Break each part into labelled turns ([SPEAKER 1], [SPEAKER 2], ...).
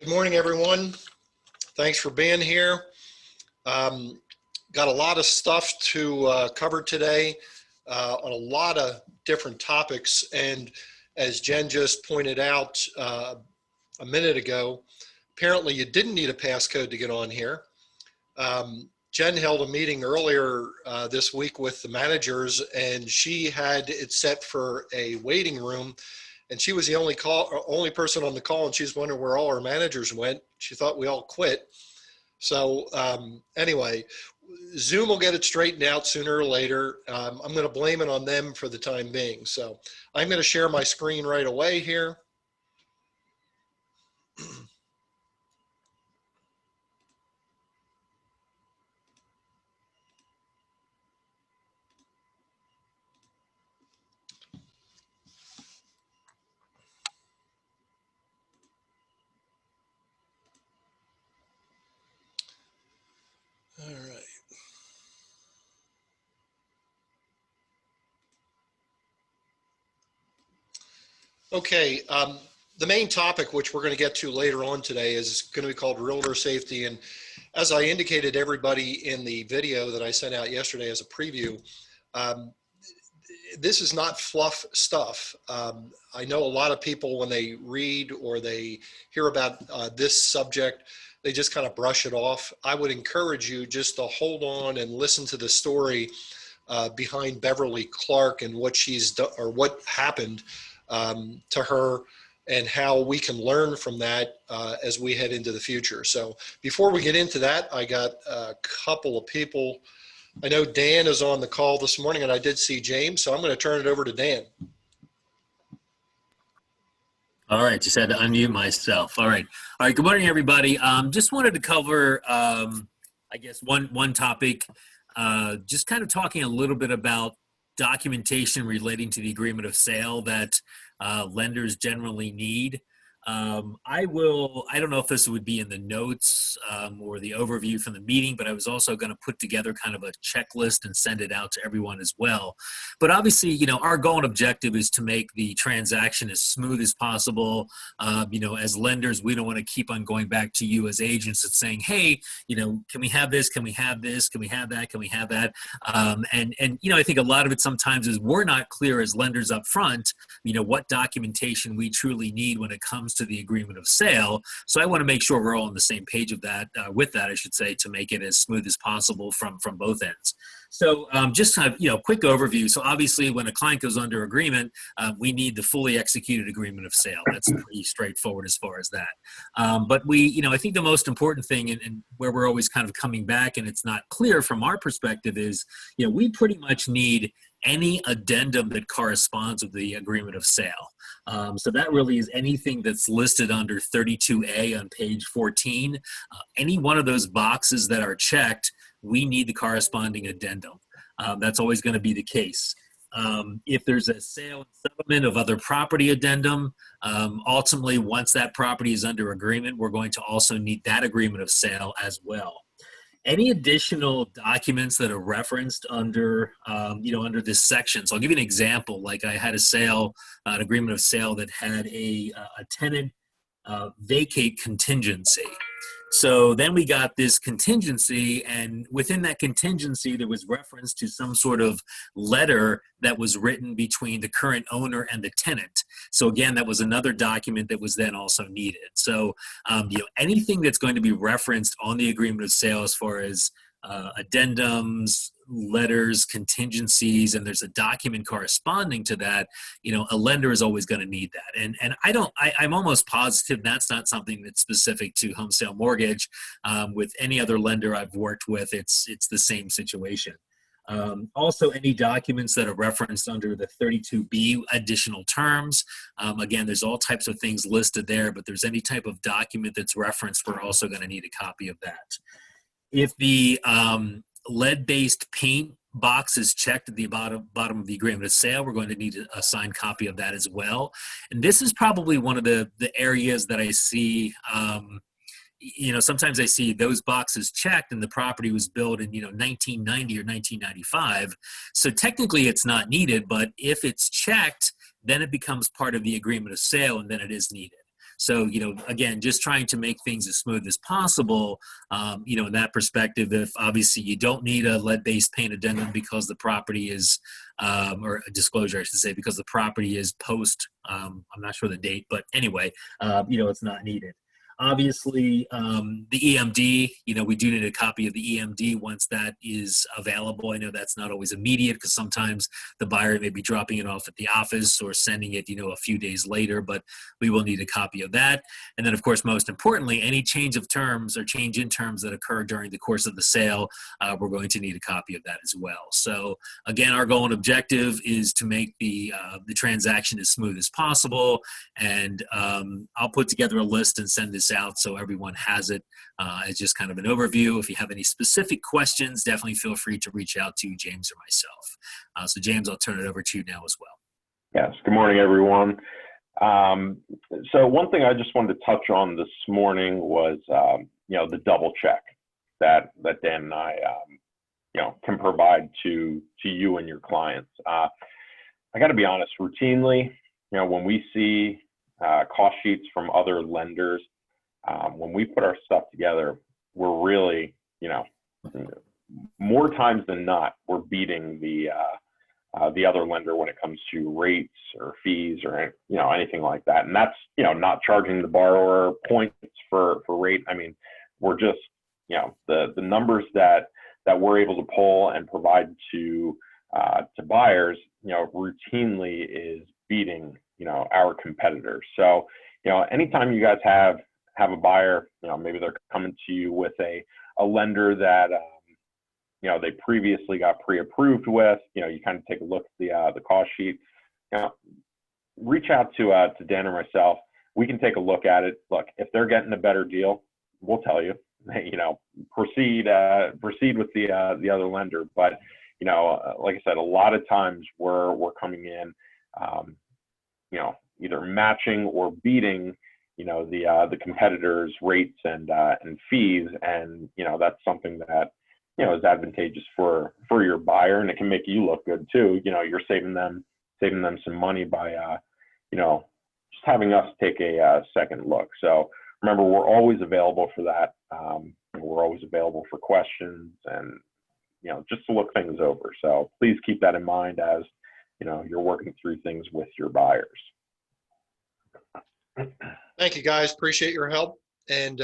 [SPEAKER 1] Good morning, everyone. Thanks for being here. Got a lot of stuff to cover today on a lot of different topics. And as Jen just pointed out a minute ago, apparently you didn't need a passcode to get on here. Jen held a meeting earlier this week with the managers, and she had it set for a waiting room. And she was the only person on the call, and she's wondering where all our managers went. She thought we all quit. So anyway, Zoom will get it straightened out sooner or later. I'm going to blame it on them for the time being. So I'm going to share my screen right away here. All right. Okay, the main topic, which we're going to get to later on today, is going to be called Realtor Safety. And as I indicated to everybody in the video that I sent out yesterday as a preview, this is not fluff stuff. I know a lot of people, when they read or they hear about this subject, they just kind of brush it off. I would encourage you just to hold on and listen to the story behind Beverly Clark and what she's done, or what happened to her, and how we can learn from that as we head into the future. So before we get into that, I got a couple of people. I know Dan is on the call this morning, and I did see James, so I'm going to turn it over to Dan.
[SPEAKER 2] All right, just had to unmute myself. All right. Good morning, everybody. Just wanted to cover, I guess, one topic, just kind of talking a little bit about documentation relating to the agreement of sale that lenders generally need. I don't know if this would be in the notes or the overview from the meeting, but I was also going to put together kind of a checklist and send it out to everyone as well. But obviously, our goal and objective is to make the transaction as smooth as possible. As lenders, we don't want to keep on going back to you as agents and saying, hey, can we have this? Can we have this? Can we have that? Can we have that? I think a lot of it sometimes is we're not clear as lenders up front, what documentation we truly need when it comes to the agreement of sale. So I want to make sure we're all on the same page of that, with that, I should say, to make it as smooth as possible from both ends. So just kind of, quick overview. So obviously when a client goes under agreement, we need the fully executed agreement of sale. That's pretty straightforward as far as that. But I think the most important thing, and where we're always kind of coming back and it's not clear from our perspective, is, we pretty much need any addendum that corresponds with the agreement of sale. So that really is anything that's listed under 32A on page 14. Any one of those boxes that are checked, we need the corresponding addendum. That's always going to be the case. If there's a sale and settlement of other property addendum, ultimately, once that property is under agreement, we're going to also need that agreement of sale as well. Any additional documents that are referenced under, under this section. So I'll give you an example. Like I had an agreement of sale that had a tenant vacate contingency. So then we got this contingency, and within that contingency, there was reference to some sort of letter that was written between the current owner and the tenant. So again, that was another document that was then also needed. So, anything that's going to be referenced on the agreement of sale as far as addendums, letters, contingencies, and there's a document corresponding to that, a lender is always going to need that. And I'm almost positive that's not something that's specific to Homesale Mortgage. With any other lender I've worked with, it's the same situation. Also, any documents that are referenced under the 32B additional terms. Again, there's all types of things listed there, but there's any type of document that's referenced, we're also going to need a copy of that. If the lead-based paint box is checked at the bottom of the agreement of sale, we're going to need a signed copy of that as well. And this is probably one of the areas that I see, sometimes I see those boxes checked and the property was built in, 1990 or 1995. So technically it's not needed, but if it's checked, then it becomes part of the agreement of sale and then it is needed. So, again, just trying to make things as smooth as possible. In that perspective, if obviously you don't need a lead-based paint addendum because the property is, or a disclosure, I should say, because the property is post, I'm not sure the date, but anyway, it's not needed. Obviously, the EMD, we do need a copy of the EMD once that is available. I know that's not always immediate because sometimes the buyer may be dropping it off at the office or sending it, a few days later, but we will need a copy of that. And then, of course, most importantly, any change of terms or change in terms that occur during the course of the sale, we're going to need a copy of that as well. So again, our goal and objective is to make the transaction as smooth as possible. And I'll put together a list and send this out so everyone has it as just kind of an overview. If you have any specific questions, definitely feel free to reach out to James or myself. So James, I'll turn it over to you now as well.
[SPEAKER 3] Yes, good morning, everyone. So one thing I just wanted to touch on this morning was, the double check that Dan and I, can provide to you and your clients. I got to be honest, routinely, when we see cost sheets from other lenders, when we put our stuff together, we're really, more times than not, we're beating the other lender when it comes to rates or fees or, anything like that. And that's, not charging the borrower points for rate. I mean, we're just, the numbers that we're able to pull and provide to buyers, routinely is beating, our competitors. So, anytime you guys have a buyer, maybe they're coming to you with a lender that, they previously got pre-approved with, you kind of take a look at the cost sheet, reach out to Dan or myself. We can take a look at it. Look, if they're getting a better deal, we'll tell you, proceed with the other lender. But, like I said, a lot of times we're coming in, either matching or beating, the competitors' rates and fees. And, that's something that, is advantageous for your buyer, and it can make you look good too. You're saving them some money by, just having us take a second look. So remember, we're always available for that. We're always available for questions and, just to look things over. So please keep that in mind as, you're working through things with your buyers.
[SPEAKER 1] Thank you, guys. Appreciate your help. And,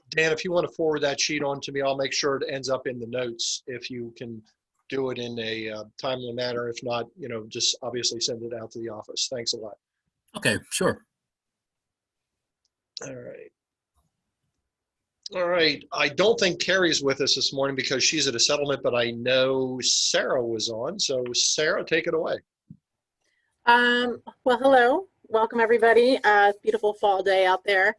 [SPEAKER 1] Dan, if you want to forward that sheet on to me, I'll make sure it ends up in the notes if you can do it in a timely manner. If not, just obviously send it out to the office. Thanks a lot.
[SPEAKER 2] Okay, sure.
[SPEAKER 1] All right. All right. I don't think Carrie's with us this morning because she's at a settlement, but I know Sarah was on. So Sarah, take it away.
[SPEAKER 4] Well, hello. Welcome, everybody. Beautiful fall day out there.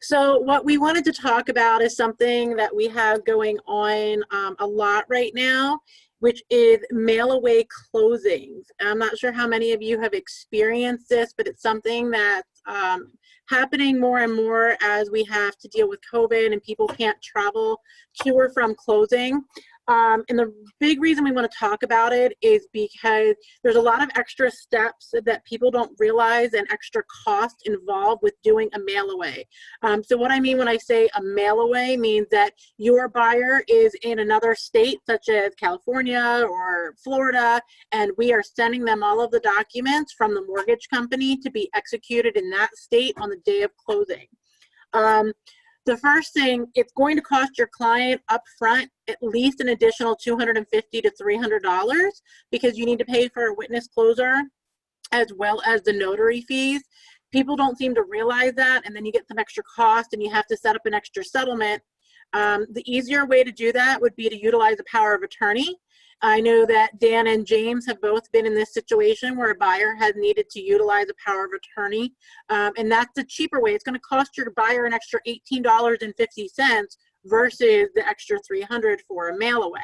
[SPEAKER 4] So what we wanted to talk about is something that we have going on a lot right now, which is mail away closings. I'm not sure how many of you have experienced this, but it's something that's happening more and more as we have to deal with COVID and people can't travel to or from closing. And the big reason we want to talk about it is because there's a lot of extra steps that people don't realize and extra cost involved with doing a mail away. So what I mean when I say a mail away means that your buyer is in another state such as California or Florida, and we are sending them all of the documents from the mortgage company to be executed in that state on the day of closing. The first thing, it's going to cost your client upfront at least an additional $250 to $300 because you need to pay for a witness closer as well as the notary fees. People don't seem to realize that, and then you get some extra cost and you have to set up an extra settlement. The easier way to do that would be to utilize a power of attorney. I know that Dan and James have both been in this situation where a buyer has needed to utilize a power of attorney, and that's the cheaper way. It's going to cost your buyer an extra $18.50 versus the extra $300 for a mail away.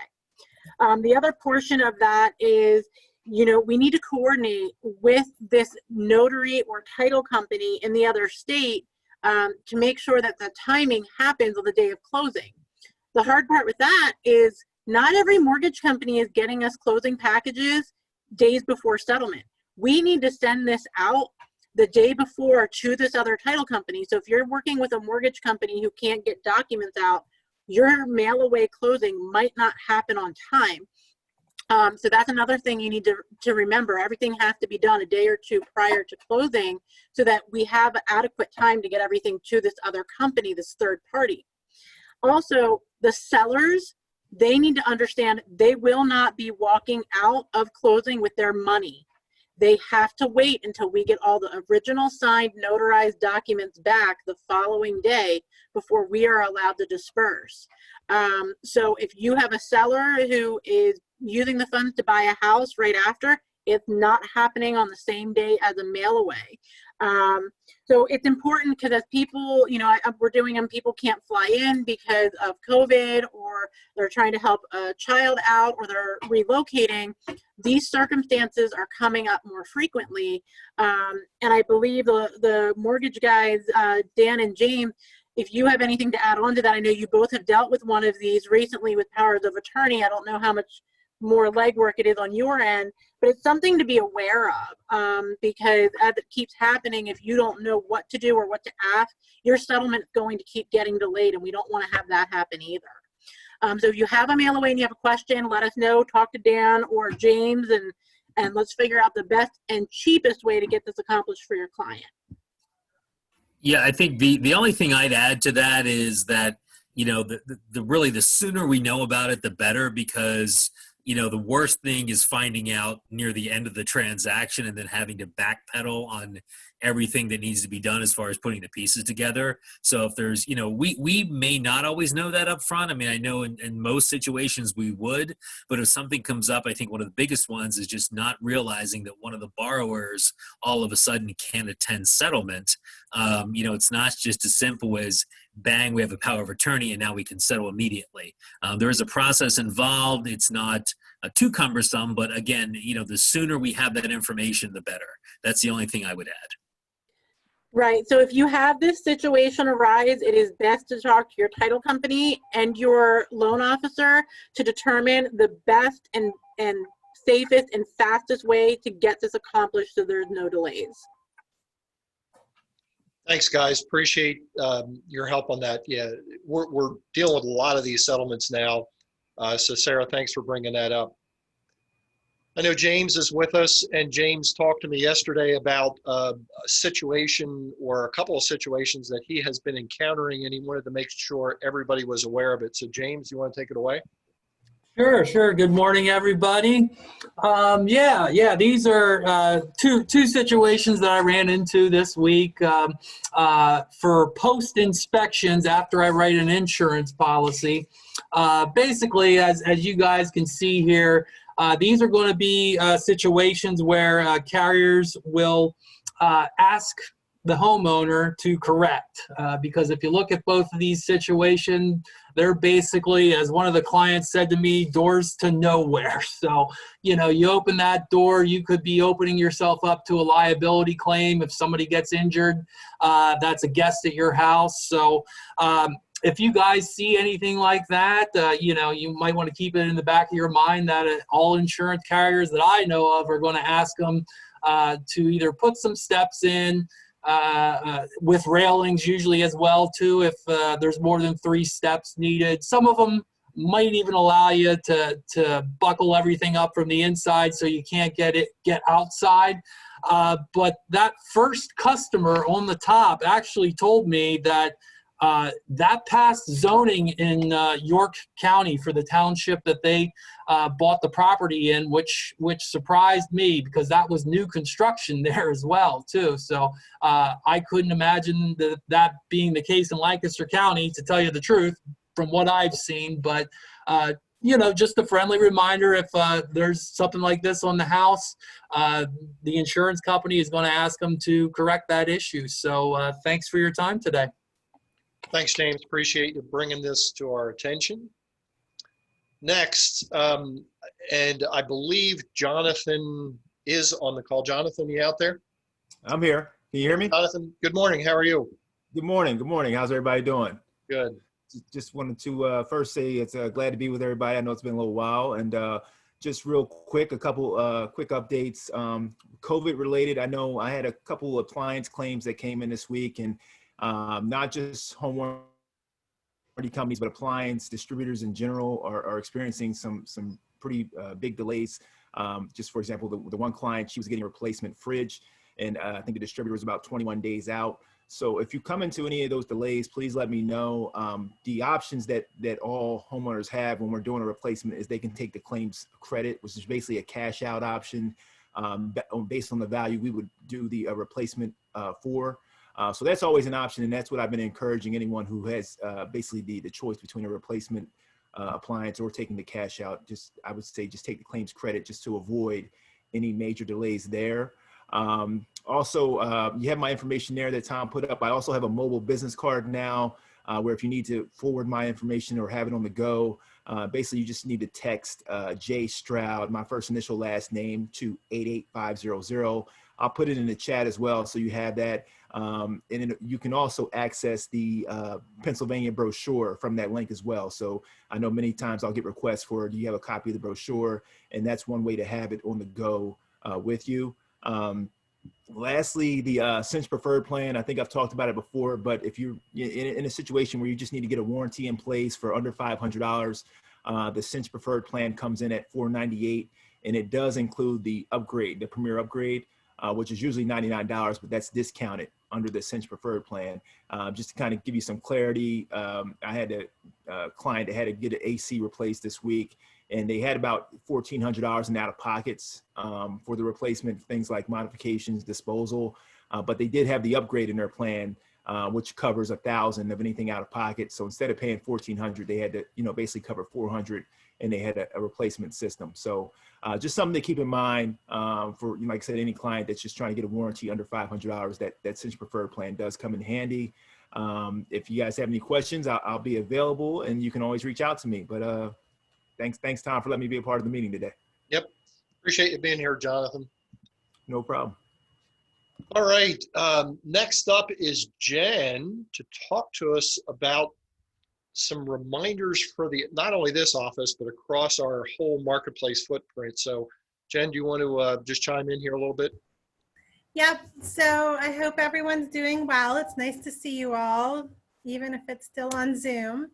[SPEAKER 4] The other portion of that is, we need to coordinate with this notary or title company in the other state to make sure that the timing happens on the day of closing. The hard part with that is not every mortgage company is getting us closing packages days before settlement. We need to send this out the day before to this other title company. So if you're working with a mortgage company who can't get documents out, your mail away closing might not happen on time. So that's another thing you need to remember. Everything has to be done a day or two prior to closing so that we have adequate time to get everything to this other company, this third party. Also, the sellers, they need to understand they will not be walking out of closing with their money. They have to wait until we get all the original signed notarized documents back the following day before we are allowed to disperse. So if you have a seller who is using the funds to buy a house right after, it's not happening on the same day as a mail away. So it's important because as people, you know, we're doing them, people can't fly in because of COVID, or they're trying to help a child out, or they're relocating. These circumstances are coming up more frequently. And I believe the mortgage guys, Dan and James, if you have anything to add on to that, I know you both have dealt with one of these recently with powers of attorney. I don't know how much more legwork it is on your end, but it's something to be aware of, because as it keeps happening, if you don't know what to do or what to ask, your settlement is going to keep getting delayed, and we don't want to have that happen either. So if you have a mail away and you have a question, let us know, talk to Dan or James, and let's figure out the best and cheapest way to get this accomplished for your client.
[SPEAKER 2] Yeah, I think the only thing I'd add to that is that, you know, really the sooner we know about it, the better, because, you know, the worst thing is finding out near the end of the transaction and then having to backpedal on everything that needs to be done as far as putting the pieces together. So if there's, you know, we may not always know that up front. I mean, I know in most situations we would, but if something comes up, I think one of the biggest ones is just not realizing that one of the borrowers all of a sudden can't attend settlement. You know, it's not just as simple as bang, we have a power of attorney and now we can settle immediately. There is a process involved. It's not too cumbersome, but again, you know, the sooner we have that information, the better. That's the only thing I would add.
[SPEAKER 4] Right. So if you have this situation arise, it is best to talk to your title company and your loan officer to determine the best and safest and fastest way to get this accomplished so there's no delays.
[SPEAKER 1] Thanks, guys. Appreciate your help on that. Yeah, we're dealing with a lot of these settlements now. So Sarah, thanks for bringing that up. I know James is with us, and James talked to me yesterday about a situation or a couple of situations that he has been encountering, and he wanted to make sure everybody was aware of it. So James, you want to take it away?
[SPEAKER 5] Sure. Good morning, everybody. These are two situations that I ran into this week for post inspections after I write an insurance policy. Basically, as you guys can see here, these are going to be situations where carriers will ask the homeowner to correct, because if you look at both of these situations, they're basically, as one of the clients said to me, doors to nowhere. So, you know, you open that door, you could be opening yourself up to a liability claim. If somebody gets injured, that's a guest at your house. So if you guys see anything like that, you know, you might want to keep it in the back of your mind that all insurance carriers that I know of are going to ask them to either put some steps in, with railings usually as well too, if there's more than 3 steps needed. Some of them might even allow you to buckle everything up from the inside so you can't get outside. But that first customer on the top actually told me that that passed zoning in York County for the township that they bought the property in, which surprised me because that was new construction there as well too. So I couldn't imagine that being the case in Lancaster County, to tell you the truth, from what I've seen. But you know, just a friendly reminder, if there's something like this on the house, the insurance company is going to ask them to correct that issue. So thanks for your time today.
[SPEAKER 1] Thanks, James. Appreciate you bringing this to our attention. Next, and I believe Jonathan is on the call. Jonathan, you out there?
[SPEAKER 6] I'm here. Can you hear me?
[SPEAKER 1] Jonathan, good morning. How are you?
[SPEAKER 6] Good morning. Good morning. How's everybody doing?
[SPEAKER 1] Good.
[SPEAKER 6] Just wanted to first say it's glad to be with everybody. I know it's been a little while, and just real quick, a couple quick updates. COVID related, I know I had a couple of appliance claims that came in this week, and not just home warranty companies, but appliance distributors in general are experiencing some pretty big delays. Just for example, the one client, she was getting a replacement fridge, and I think the distributor was about 21 days out. So if you come into any of those delays, please let me know. The options that all homeowners have when we're doing a replacement is they can take the claims credit, which is basically a cash out option based on the value we would do the replacement for. So that's always an option, and that's what I've been encouraging anyone who has basically the choice between a replacement appliance or taking the cash out. I would say just take the claims credit just to avoid any major delays there. Also, you have my information there that Tom put up. I also have a mobile business card now where if you need to forward my information or have it on the go, basically you just need to text J Stroud, my first initial last name, to 88500. I'll put it in the chat as well, so you have that. And then you can also access the Pennsylvania brochure from that link as well. So I know many times I'll get requests for, do you have a copy of the brochure? And that's one way to have it on the go with you. Lastly, the Cinch Preferred plan, I think I've talked about it before, but if you're in a situation where you just need to get a warranty in place for under $500, the Cinch Preferred plan comes in at $498, and it does include the upgrade, the Premier upgrade, which is usually $99, but that's discounted under the Cinch Preferred plan. Just to kind of give you some clarity, I had a client that had to get an AC replaced this week, and they had about $1,400 in out-of-pockets for the replacement, things like modifications, disposal, but they did have the upgrade in their plan, which covers $1,000 of anything out of pocket. So instead of paying $1,400, they had to, basically cover $400, and they had a replacement system. So just something to keep in mind for, like I said, any client that's just trying to get a warranty under $500, that Cinch Preferred plan does come in handy. If you guys have any questions, I'll be available, and you can always reach out to me. But thanks, Tom, for letting me be a part of the meeting today.
[SPEAKER 1] Yep. Appreciate you being here, Jonathan.
[SPEAKER 6] No problem.
[SPEAKER 1] All right. Next up is Jen to talk to us about some reminders for not only this office, but across our whole marketplace footprint. So Jen, do you want to just chime in here a little bit?
[SPEAKER 7] Yep. So I hope everyone's doing well. It's nice to see you all, even if it's still on Zoom.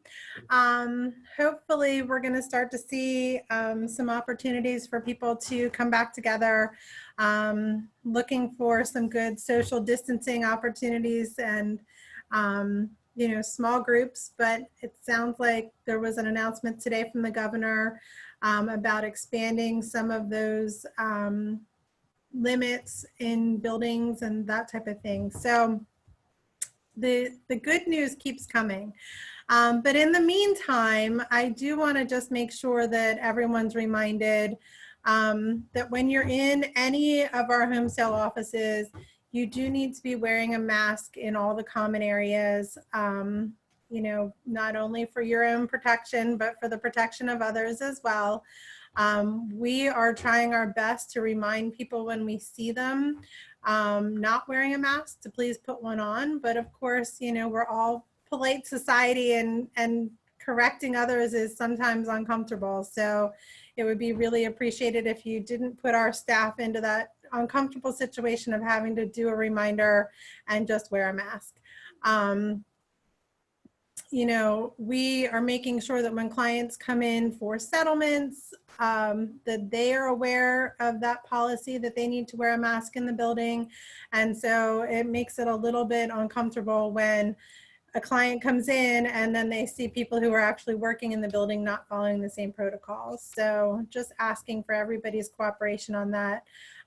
[SPEAKER 7] Hopefully we're going to start to see some opportunities for people to come back together, looking for some good social distancing opportunities and small groups. But it sounds like there was an announcement today from the governor about expanding some of those limits in buildings and that type of thing. So the good news keeps coming. But in the meantime, I do want to just make sure that everyone's reminded that when you're in any of our home sale offices, you do need to be wearing a mask in all the common areas, not only for your own protection, but for the protection of others as well. We are trying our best to remind people when we see them not wearing a mask to please put one on. But of course, we're all polite society, and correcting others is sometimes uncomfortable. So it would be really appreciated if you didn't put our staff into that uncomfortable situation of having to do a reminder and just wear a mask. We are making sure that when clients come in for settlements, that they are aware of that policy, that they need to wear a mask in the building. And so it makes it a little bit uncomfortable when a client comes in and then they see people who are actually working in the building not following the same protocols. So just asking for everybody's cooperation on that.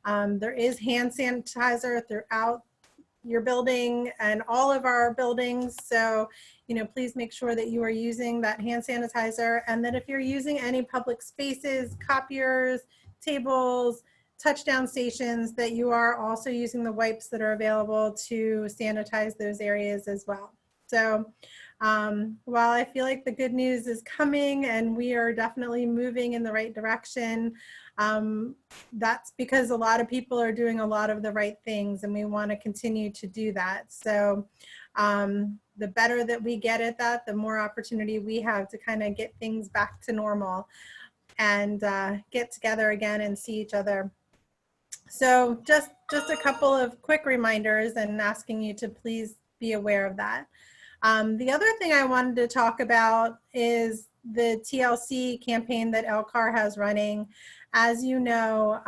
[SPEAKER 7] There is hand sanitizer throughout your building and all of our buildings. So, please make sure that you are using that hand sanitizer, and that if you're using any public spaces, copiers, tables, touchdown stations, that you are also using the wipes that are available to sanitize those areas as well. So while I feel like the good news is coming and we are definitely moving in the right direction, that's because a lot of people are doing a lot of the right things, and we want to continue to do that. So the better that we get at that, the more opportunity we have to kind of get things back to normal. and get together again and see each other. So just a couple of quick reminders and asking you to please be aware of that. The other thing I wanted to talk about is the TLC campaign that LCAR has running. As you know,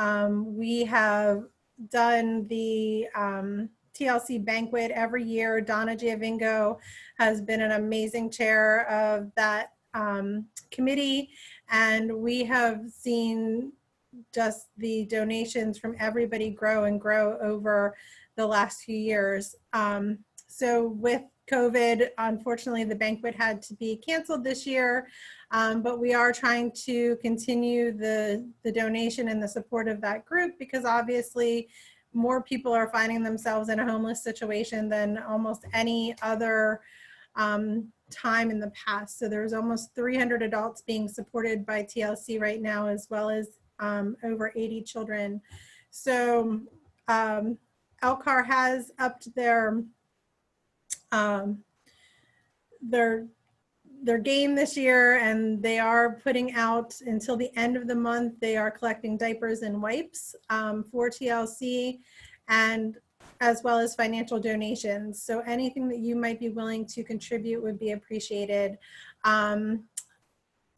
[SPEAKER 7] we have done the TLC banquet every year. Donna Giavingo has been an amazing chair of that committee, and we have seen just the donations from everybody grow and grow over the last few years. So with COVID, unfortunately, the banquet had to be canceled this year, but we are trying to continue the donation and the support of that group, because obviously more people are finding themselves in a homeless situation than almost any other time in the past. So there's almost 300 adults being supported by TLC right now, as well as over 80 children. So LCAR has upped their game this year, and they are putting out until the end of the month. They are collecting diapers and wipes for TLC, and as well as financial donations. So anything that you might be willing to contribute would be appreciated.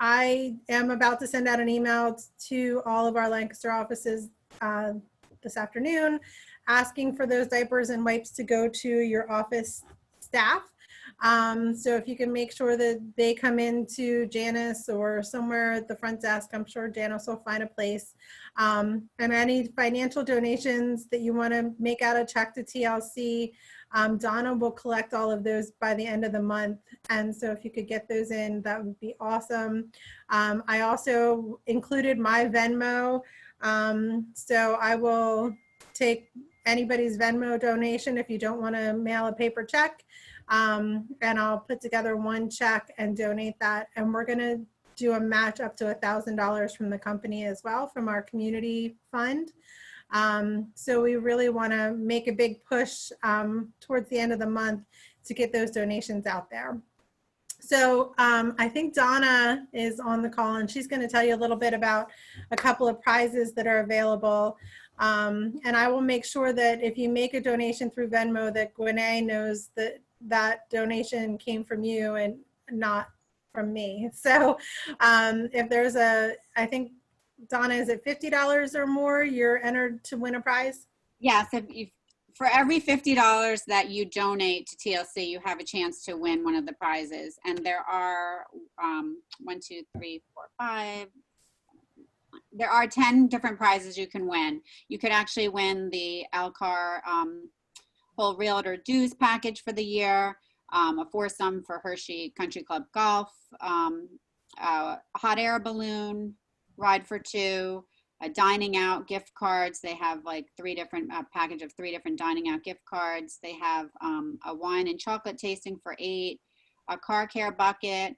[SPEAKER 7] I am about to send out an email to all of our Lancaster offices this afternoon, asking for those diapers and wipes to go to your office staff. So if you can make sure that they come into Janice or somewhere at the front desk, I'm sure Janice will find a place. And any financial donations that you want to make out a check to TLC, Donna will collect all of those by the end of the month. And so if you could get those in, that would be awesome. I also included my Venmo. So I will take anybody's Venmo donation if you don't want to mail a paper check. And I'll put together one check and donate that. And we're going to do a match up to $1,000 from the company as well, from our community fund. So we really want to make a big push towards the end of the month to get those donations out there. So I think Donna is on the call, and she's going to tell you a little bit about a couple of prizes that are available. And I will make sure that if you make a donation through Venmo, that Gwinnett knows that that donation came from you and not from me. So if there's I think, Donna, is it $50 or more, you're entered to win a prize?
[SPEAKER 8] Yes, for every $50 that you donate to TLC, you have a chance to win one of the prizes. And there are 5. There are 10 different prizes you can win. You could actually win the LCAR whole Realtor dues package for the year, a foursome for Hershey Country Club Golf, a hot air balloon, ride for two, a dining out gift cards. They have like package of 3 different dining out gift cards. They have a wine and chocolate tasting for 8, a car care bucket,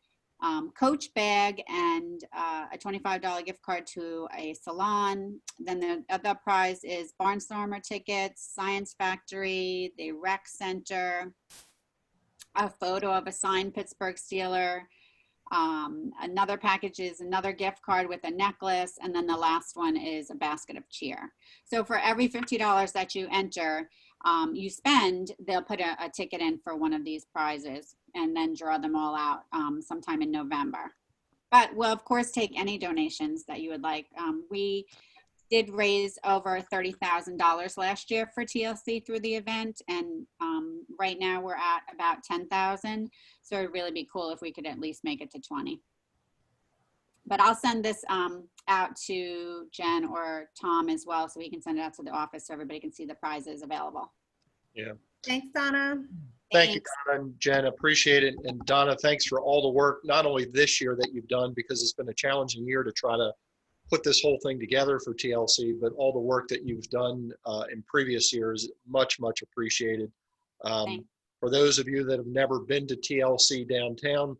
[SPEAKER 8] Coach bag, and a $25 gift card to a salon. Then the other prize is Barnstormer tickets, Science Factory, the Rec Center, a photo of a signed Pittsburgh Steeler. Another package is another gift card with a necklace, and then the last one is a basket of cheer. So for every $50 that you enter, you spend, they'll put a ticket in for one of these prizes and then draw them all out sometime in November. But we'll of course take any donations that you would like. We did raise over $30,000 last year for TLC through the event, and right now we're at about 10,000. So it'd really be cool if we could at least make it to 20. But I'll send this out to Jen or Tom as well, so we can send it out to the office so everybody can see the prizes available.
[SPEAKER 1] Yeah.
[SPEAKER 7] Thanks, Donna.
[SPEAKER 1] Thank you, Donna and Jen. Appreciate it. And Donna, thanks for all the work, not only this year that you've done, because it's been a challenging year to try to put this whole thing together for TLC, but all the work that you've done in previous years, much, much appreciated. For those of you that have never been to TLC downtown,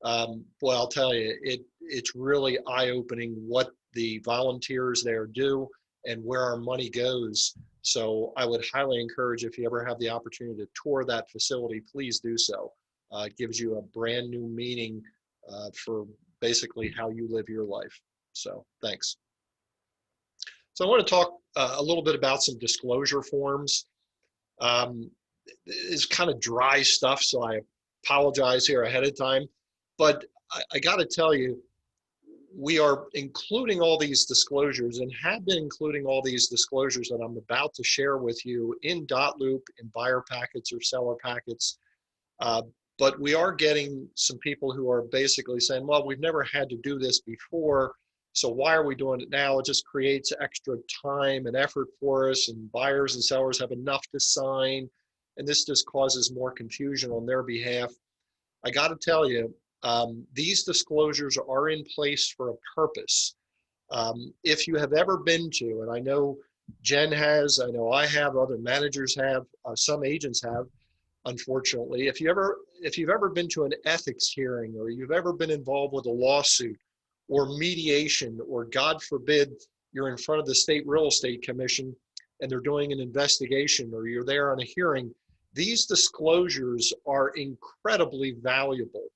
[SPEAKER 1] well, I'll tell you, it's really eye-opening what the volunteers there do and where our money goes. So I would highly encourage, if you ever have the opportunity to tour that facility, please do so. It gives you a brand new meaning for basically how you live your life. So thanks. So I want to talk a little bit about some disclosure forms. It's kind of dry stuff, so I apologize here ahead of time. But I got to tell you, we are including all these disclosures and have been including all these disclosures that I'm about to share with you in dot loop, in buyer packets or seller packets. But we are getting some people who are basically saying, well, we've never had to do this before, so why are we doing it now? It just creates extra time and effort for us, and buyers and sellers have enough to sign, and this just causes more confusion on their behalf. I got to tell you, these disclosures are in place for a purpose. If you have ever been to, and I know Jen has, I know I have, other managers have, some agents have, unfortunately, if you've ever been to an ethics hearing, or you've ever been involved with a lawsuit or mediation, or God forbid, you're in front of the state real estate commission and they're doing an investigation, or you're there on a hearing, these disclosures are incredibly valuable.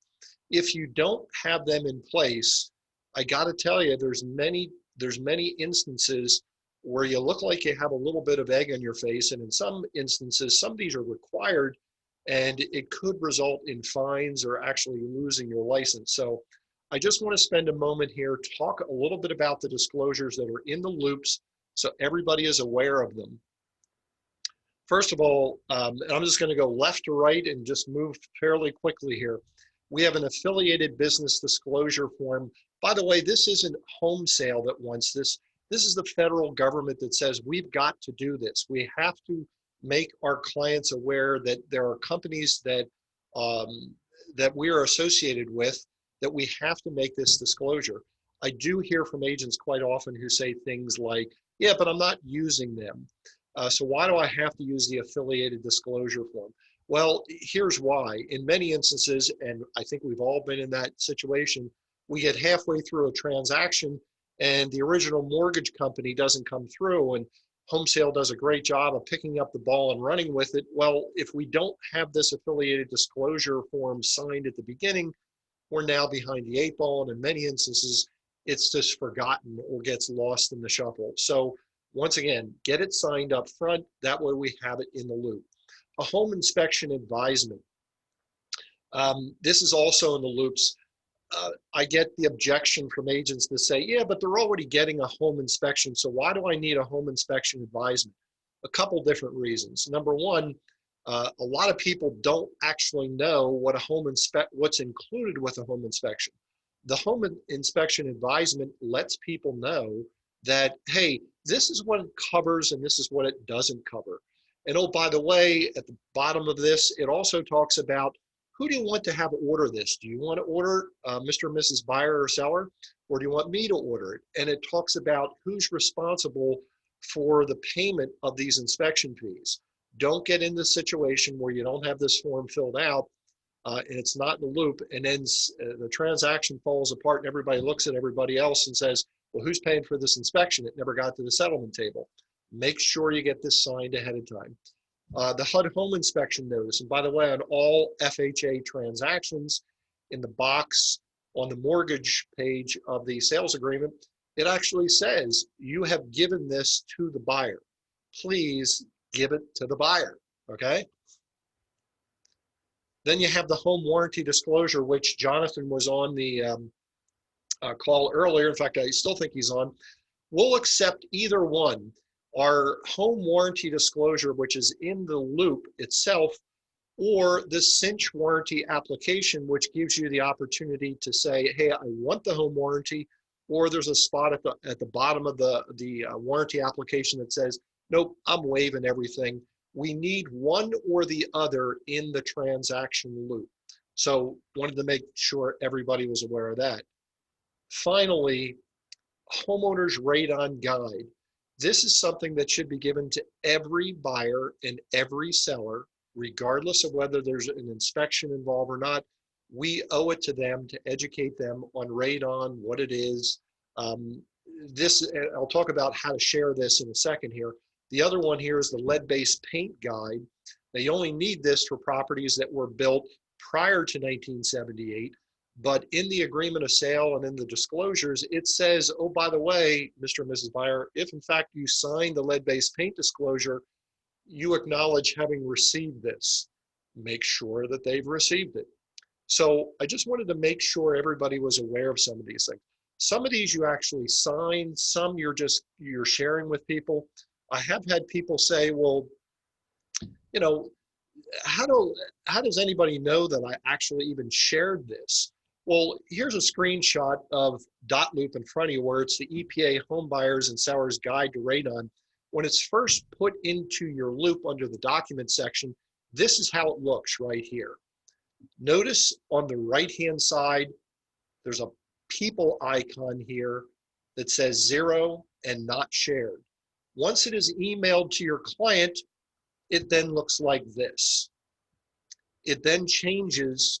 [SPEAKER 1] If you don't have them in place, I got to tell you, there's many instances where you look like you have a little bit of egg on your face, and in some instances, some of these are required, and it could result in fines or actually losing your license. So I just want to spend a moment here, talk a little bit about the disclosures that are in the loops so everybody is aware of them. First of all, and I'm just going to go left to right and just move fairly quickly here. We have an affiliated business disclosure form. By the way, this isn't Homesale that wants this. This is the federal government that says we've got to do this. We have to make our clients aware that there are companies that that we are associated with, that we have to make this disclosure. I do hear from agents quite often who say things like, yeah, but I'm not using them. So why do I have to use the affiliated disclosure form? Well, here's why. In many instances, and I think we've all been in that situation, we get halfway through a transaction and the original mortgage company doesn't come through, and Homesale does a great job of picking up the ball and running with it. Well, if we don't have this affiliated disclosure form signed at the beginning, we're now behind the 8 ball, and in many instances, it's just forgotten or gets lost in the shuffle. So once again, get it signed up front. That way we have it in the loop. A home inspection advisement. This is also in the loops. I get the objection from agents that say, yeah, but they're already getting a home inspection, so why do I need a home inspection advisement? A couple different reasons. Number one, a lot of people don't actually know what what's included with a home inspection. The home inspection advisement lets people know that, hey, this is what it covers and this is what it doesn't cover. And oh, by the way, at the bottom of this, it also talks about, who do you want to have order this? Do you want to order Mr. and Mrs. Buyer or Seller, or do you want me to order it? And it talks about who's responsible for the payment of these inspection fees. Don't get into a situation where you don't have this form filled out and it's not in the loop, and then the transaction falls apart and everybody looks at everybody else and says, well, who's paying for this inspection? It never got to the settlement table. Make sure you get this signed ahead of time. The HUD home inspection notice, and by the way, on all FHA transactions, in the box on the mortgage page of the sales agreement, it actually says you have given this to the buyer. Please give it to the buyer, okay? Then you have the home warranty disclosure, which Jonathan was on the call earlier. In fact, I still think he's on. We'll accept either one. Our home warranty disclosure, which is in the loop itself, or the cinch warranty application, which gives you the opportunity to say, hey, I want the home warranty, or there's a spot at the bottom of the warranty application that says, nope, I'm waiving everything. We need one or the other in the transaction loop. So wanted to make sure everybody was aware of that. Finally, homeowners radon guide. This is something that should be given to every buyer and every seller, regardless of whether there's an inspection involved or not. We owe it to them to educate them on radon, what it is. I'll talk about how to share this in a second here. The other one here is the lead-based paint guide. Now, you only need this for properties that were built prior to 1978. But in the agreement of sale and in the disclosures, it says, oh, by the way, Mr. and Mrs. Buyer, if in fact you sign the lead-based paint disclosure, you acknowledge having received this. Make sure that they've received it. So I just wanted to make sure everybody was aware of some of these things. Some of these you actually sign, some you're sharing with people. I have had people say, well, you know, how does anybody know that I actually even shared this? Well, here's a screenshot of dot loop in front of you where it's the EPA Home Buyers and Sellers Guide to Radon. When it's first put into your loop under the document section, this is how it looks right here. Notice on the right-hand side, there's a people icon here that says 0 and not shared. Once it is emailed to your client, it then looks like this. It then changes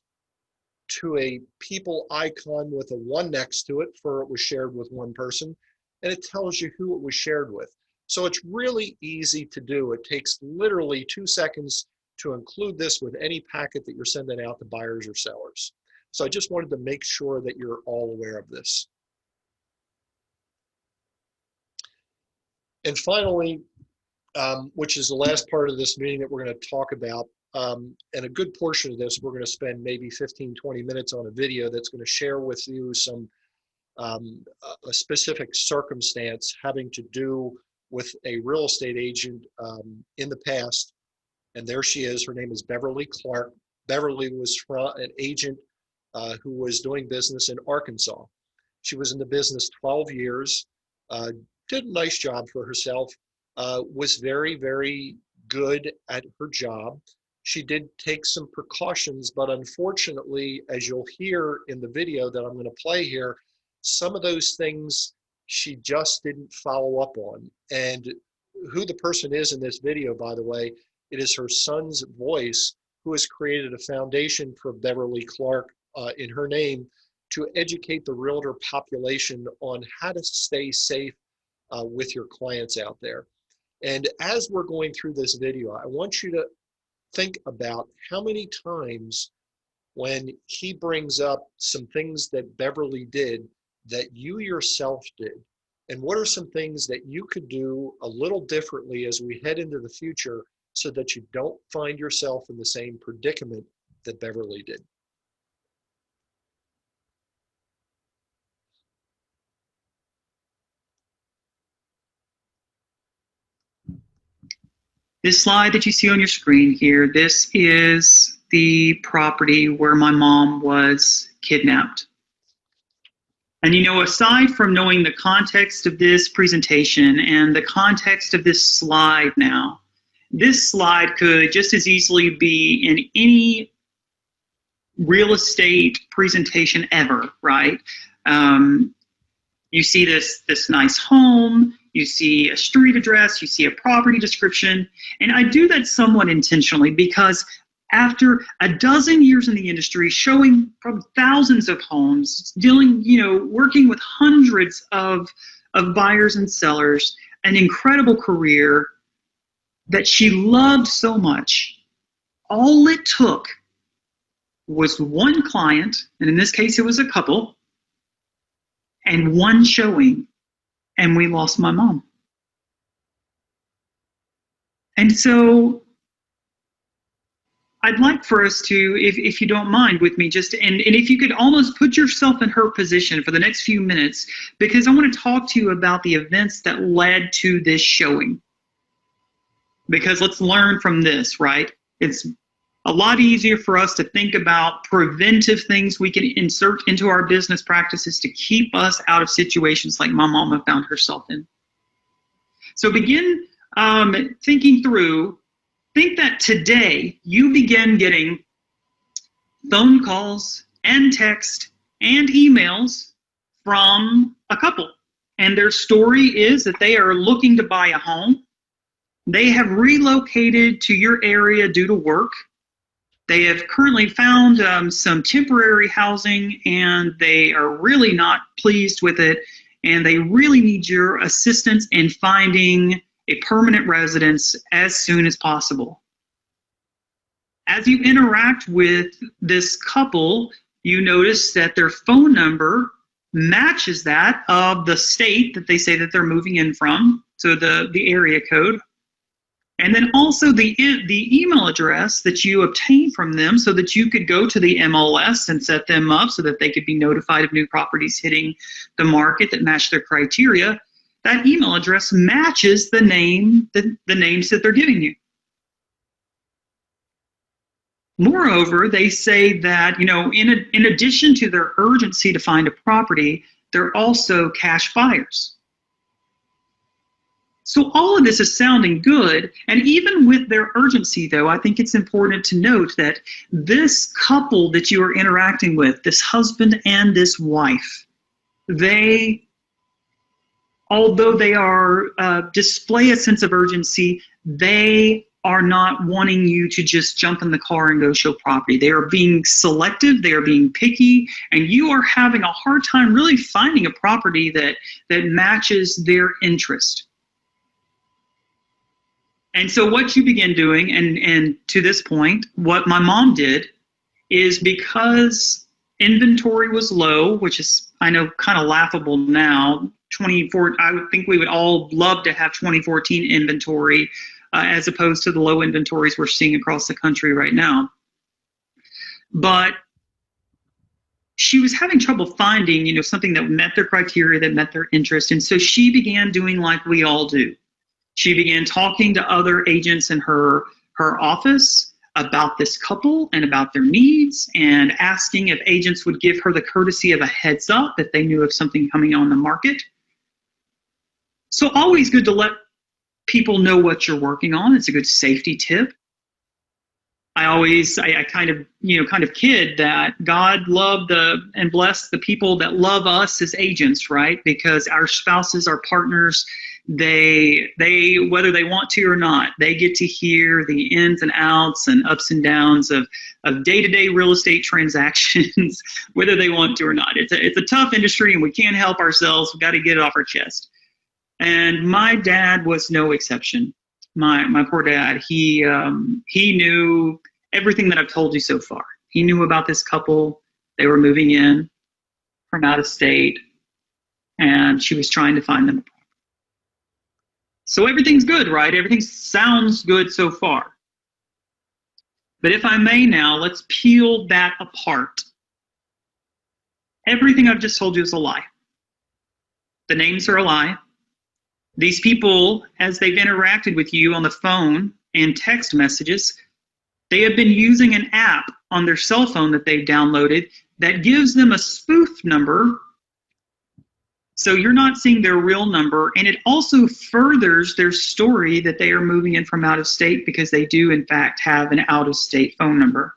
[SPEAKER 1] to a people icon with a 1 next to it for it was shared with one person, and it tells you who it was shared with. So it's really easy to do. It takes literally 2 seconds to include this with any packet that you're sending out to buyers or sellers. So I just wanted to make sure that you're all aware of this. And finally, which is the last part of this meeting that we're going to talk about, and a good portion of this, we're going to spend maybe 15, 20 minutes on a video that's going to share with you some a specific circumstance having to do with a real estate agent in the past. And there she is. Her name is Beverly Clark. Beverly was an agent who was doing business in Arkansas. She was in the business 12 years, did a nice job for herself, was very, very good at her job. She did take some precautions, but unfortunately, as you'll hear in the video that I'm going to play here, some of those things she just didn't follow up on. And who the person is in this video, by the way, it is her son's voice who has created a foundation for Beverly Clark in her name to educate the realtor population on how to stay safe with your clients out there. And as we're going through this video, I want you to think about how many times when he brings up some things that Beverly did that you yourself did, and what are some things that you could do a little differently as we head into the future so that you don't find yourself in the same predicament that Beverly did.
[SPEAKER 9] This slide that you see on your screen here, this is the property where my mom was kidnapped. And you know, aside from knowing the context of this presentation and the context of this slide now, this slide could just as easily be in any real estate presentation ever, right? You see this nice home, you see a street address, you see a property description, and I do that somewhat intentionally because after a dozen years in the industry, showing probably thousands of homes, dealing, working with hundreds of buyers and sellers, an incredible career that she loved so much, all it took was one client, and in this case it was a couple, and one showing, and we lost my mom. And so I'd like for us to, if you don't mind with me, and if you could almost put yourself in her position for the next few minutes, because I want to talk to you about the events that led to this showing. Because let's learn from this, right? It's a lot easier for us to think about preventive things we can insert into our business practices to keep us out of situations like my mama found herself in. So begin thinking through, think that today you begin getting phone calls and text and emails from a couple. And their story is that they are looking to buy a home. They have relocated to your area due to work. They have currently found some temporary housing and they are really not pleased with it. And they really need your assistance in finding a permanent residence as soon as possible. As you interact with this couple, you notice that their phone number matches that of the state that they say that they're moving in from, so the area code. And then also the email address that you obtained from them so that you could go to the MLS and set them up so that they could be notified of new properties hitting the market that match their criteria. That email address matches the names that they're giving you. Moreover, they say that, in addition to their urgency to find a property, they're also cash buyers. So all of this is sounding good. And even with their urgency, though, I think it's important to note that this couple that you are interacting with, this husband and this wife, although they are display a sense of urgency, they are not wanting you to just jump in the car and go show property. They are being selective, they are being picky, and you are having a hard time really finding a property that matches their interest. And so what you begin doing, and to this point, what my mom did, is because inventory was low, which is, I know, kind of laughable now. I would think we would all love to have 2014 inventory as opposed to the low inventories we're seeing across the country right now. But she was having trouble finding, something that met their criteria, that met their interest. And so she began doing like we all do. She began talking to other agents in her office about this couple and about their needs, and asking if agents would give her the courtesy of a heads up if they knew of something coming on the market. So always good to let people know what you're working on. It's a good safety tip. I kind of kid that God loved and blessed the people that love us as agents, right? Because our spouses, our partners, they whether they want to or not, they get to hear the ins and outs and ups and downs of day-to-day real estate transactions, whether they want to or not. It's a tough industry, and we can't help ourselves. We've got to get it off our chest. And my dad was no exception. My poor dad, he knew everything that I've told you so far. He knew about this couple. They were moving in from out of state, and she was trying to find them a property. So everything's good, right? Everything sounds good so far. But if I may now, let's peel that apart. Everything I've just told you is a lie. The names are a lie. These people, as they've interacted with you on the phone and text messages, they have been using an app on their cell phone that they've downloaded that gives them a spoof number. So you're not seeing their real number, and it also furthers their story that they are moving in from out of state, because they do in fact have an out of state phone number.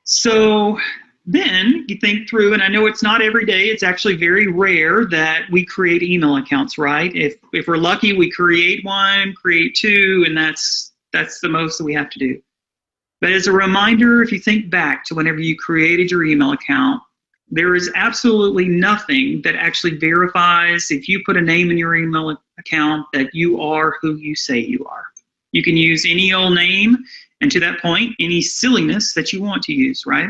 [SPEAKER 9] So then you think through, and I know it's not every day, it's actually very rare that we create email accounts, right? If we're lucky, we create one, create two, and that's the most that we have to do. But as a reminder, if you think back to whenever you created your email account, there is absolutely nothing that actually verifies, if you put a name in your email account, that you are who you say you are. You can use any old name, and to that point, any silliness that you want to use, right?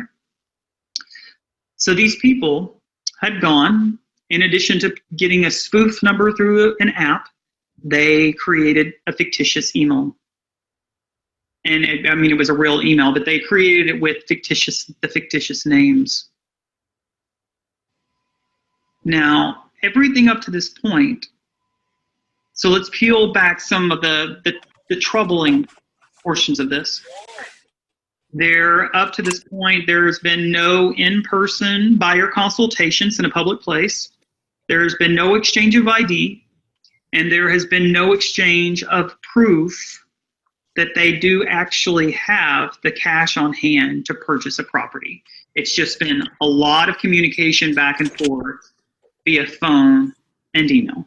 [SPEAKER 9] So these people had gone, in addition to getting a spoof number through an app, they created a fictitious email. And it was a real email, but they created it with the fictitious names. Now, everything up to this point, so let's peel back some of the troubling portions of this. Up to this point, there's been no in-person buyer consultations in a public place. There's been no exchange of ID, and there has been no exchange of proof that they do actually have the cash on hand to purchase a property. It's just been a lot of communication back and forth via phone and email.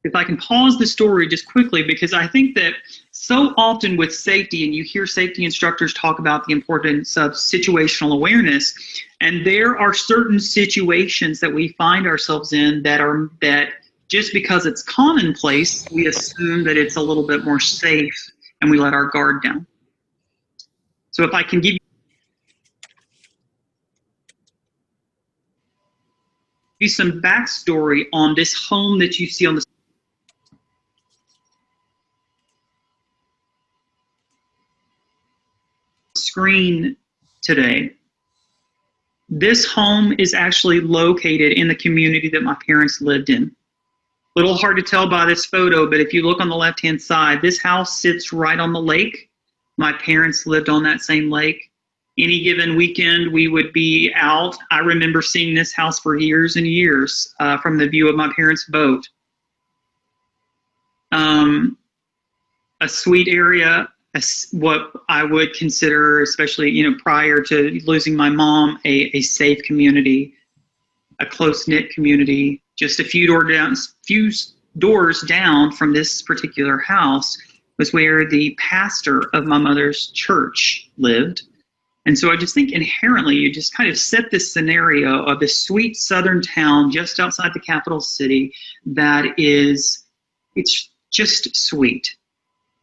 [SPEAKER 9] If I can pause the story just quickly, because I think that so often with safety, and you hear safety instructors talk about the importance of situational awareness, and there are certain situations that we find ourselves in that just because it's commonplace, we assume that it's a little bit more safe, and we let our guard down. So if I can give you some backstory on this home that you see on the screen today. This home is actually located in the community that my parents lived in. A little hard to tell by this photo, but if you look on the left-hand side, this house sits right on the lake. My parents lived on that same lake. Any given weekend, we would be out. I remember seeing this house for years and years from the view of my parents' boat. A sweet area, what I would consider, especially prior to losing my mom, a safe community, a close-knit community. Just a few doors down from this particular house was where the pastor of my mother's church lived. And so I just think inherently you just kind of set this scenario of this sweet southern town just outside the capital city it's just sweet.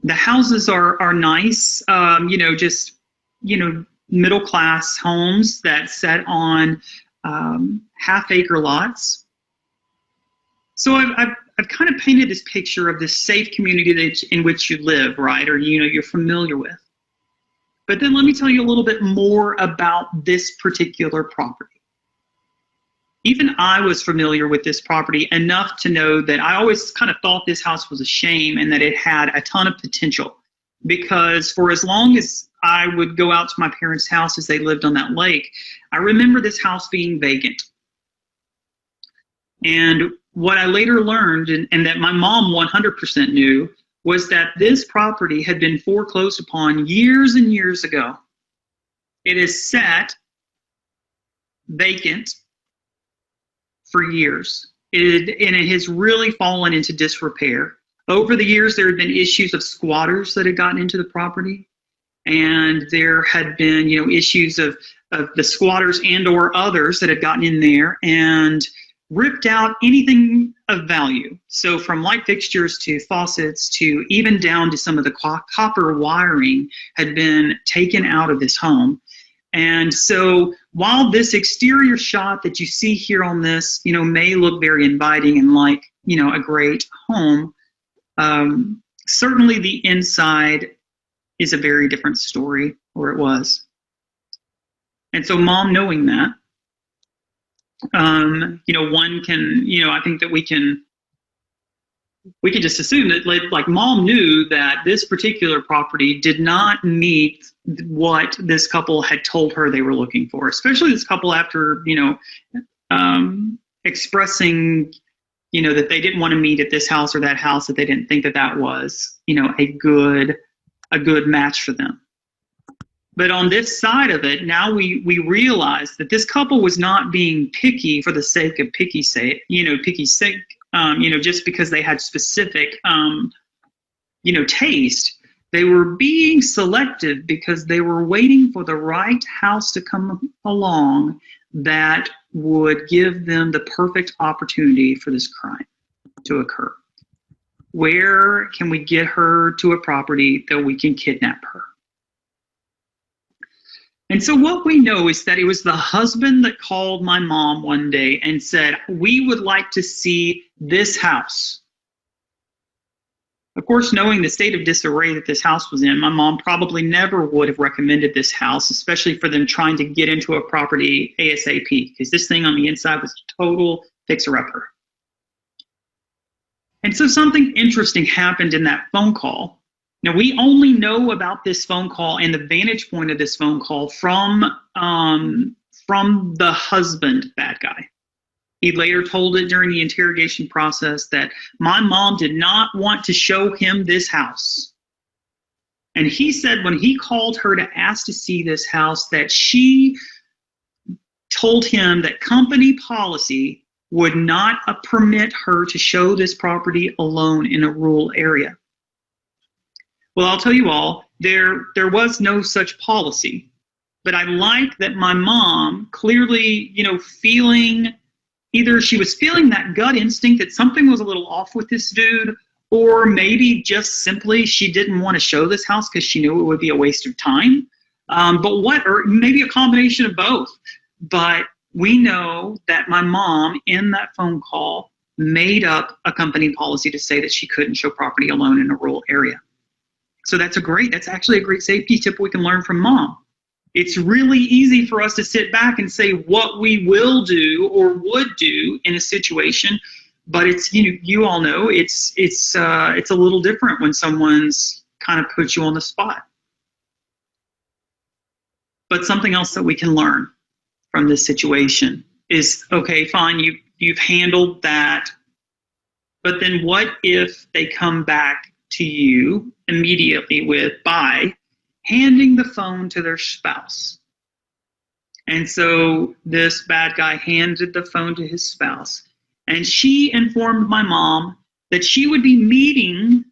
[SPEAKER 9] The houses are nice, middle class homes that set on half-acre lots. So I've kind of painted this picture of this safe community in which you live, right? Or you're familiar with. But then let me tell you a little bit more about this particular property. Even I was familiar with this property enough to know that I always kind of thought this house was a shame and that it had a ton of potential. Because for as long as I would go out to my parents' house as they lived on that lake, I remember this house being vacant. And what I later learned, and that my mom 100% knew, was that this property had been foreclosed upon years and years ago. It is sat vacant for years. And it has really fallen into disrepair. Over the years, there had been issues of squatters that had gotten into the property. And there had been, issues of the squatters and or others that had gotten in there and ripped out anything of value. So from light fixtures to faucets to even down to some of the copper wiring had been taken out of this home. And so while this exterior shot that you see here on this, may look very inviting and like, a great home, certainly the inside is a very different story, or it was. And so Mom, knowing that, one can, I think that we can just assume that like Mom knew that this particular property did not meet what this couple had told her they were looking for, especially this couple after, expressing, that they didn't want to meet at this house or that house, that they didn't think that was, a good match for them. But on this side of it, now we realize that this couple was not being picky for the sake of picky sake, just because they had specific, taste. They were being selective because they were waiting for the right house to come along that would give them the perfect opportunity for this crime to occur. Where can we get her to a property that we can kidnap her? And so what we know is that it was the husband that called my mom one day and said, "We would like to see this house." Of course, knowing the state of disarray that this house was in, my mom probably never would have recommended this house, especially for them trying to get into a property ASAP, because this thing on the inside was a total fixer-upper. And so something interesting happened in that phone call. Now, we only know about this phone call and the vantage point of this phone call from the husband, bad guy. He later told it during the interrogation process that my mom did not want to show him this house. And he said when he called her to ask to see this house that she told him that company policy would not permit her to show this property alone in a rural area. Well, I'll tell you all, there was no such policy. But I like that my mom clearly, feeling, either she was feeling that gut instinct that something was a little off with this dude, or maybe just simply she didn't want to show this house because she knew it would be a waste of time. or maybe a combination of both. But we know that my mom in that phone call made up a company policy to say that she couldn't show property alone in a rural area. So that's actually a great safety tip we can learn from mom. It's really easy for us to sit back and say what we will do or would do in a situation, but it's, you all know it's a little different when someone's kind of puts you on the spot. But something else that we can learn from this situation is, okay, fine, you've handled that, but then what if they come back to you immediately by handing the phone to their spouse? And so this bad guy handed the phone to his spouse, and she informed my mom that she would be meeting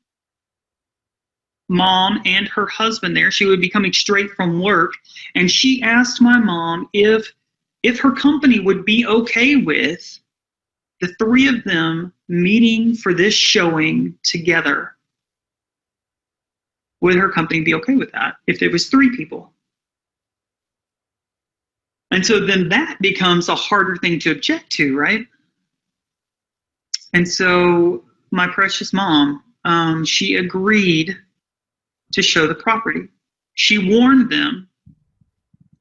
[SPEAKER 9] mom and her husband there. She would be coming straight from work, and she asked my mom if her company would be okay with the three of them meeting for this showing together. Would her company be okay with that if there was three people? And so then that becomes a harder thing to object to, right? And so my precious mom, she agreed to show the property. She warned them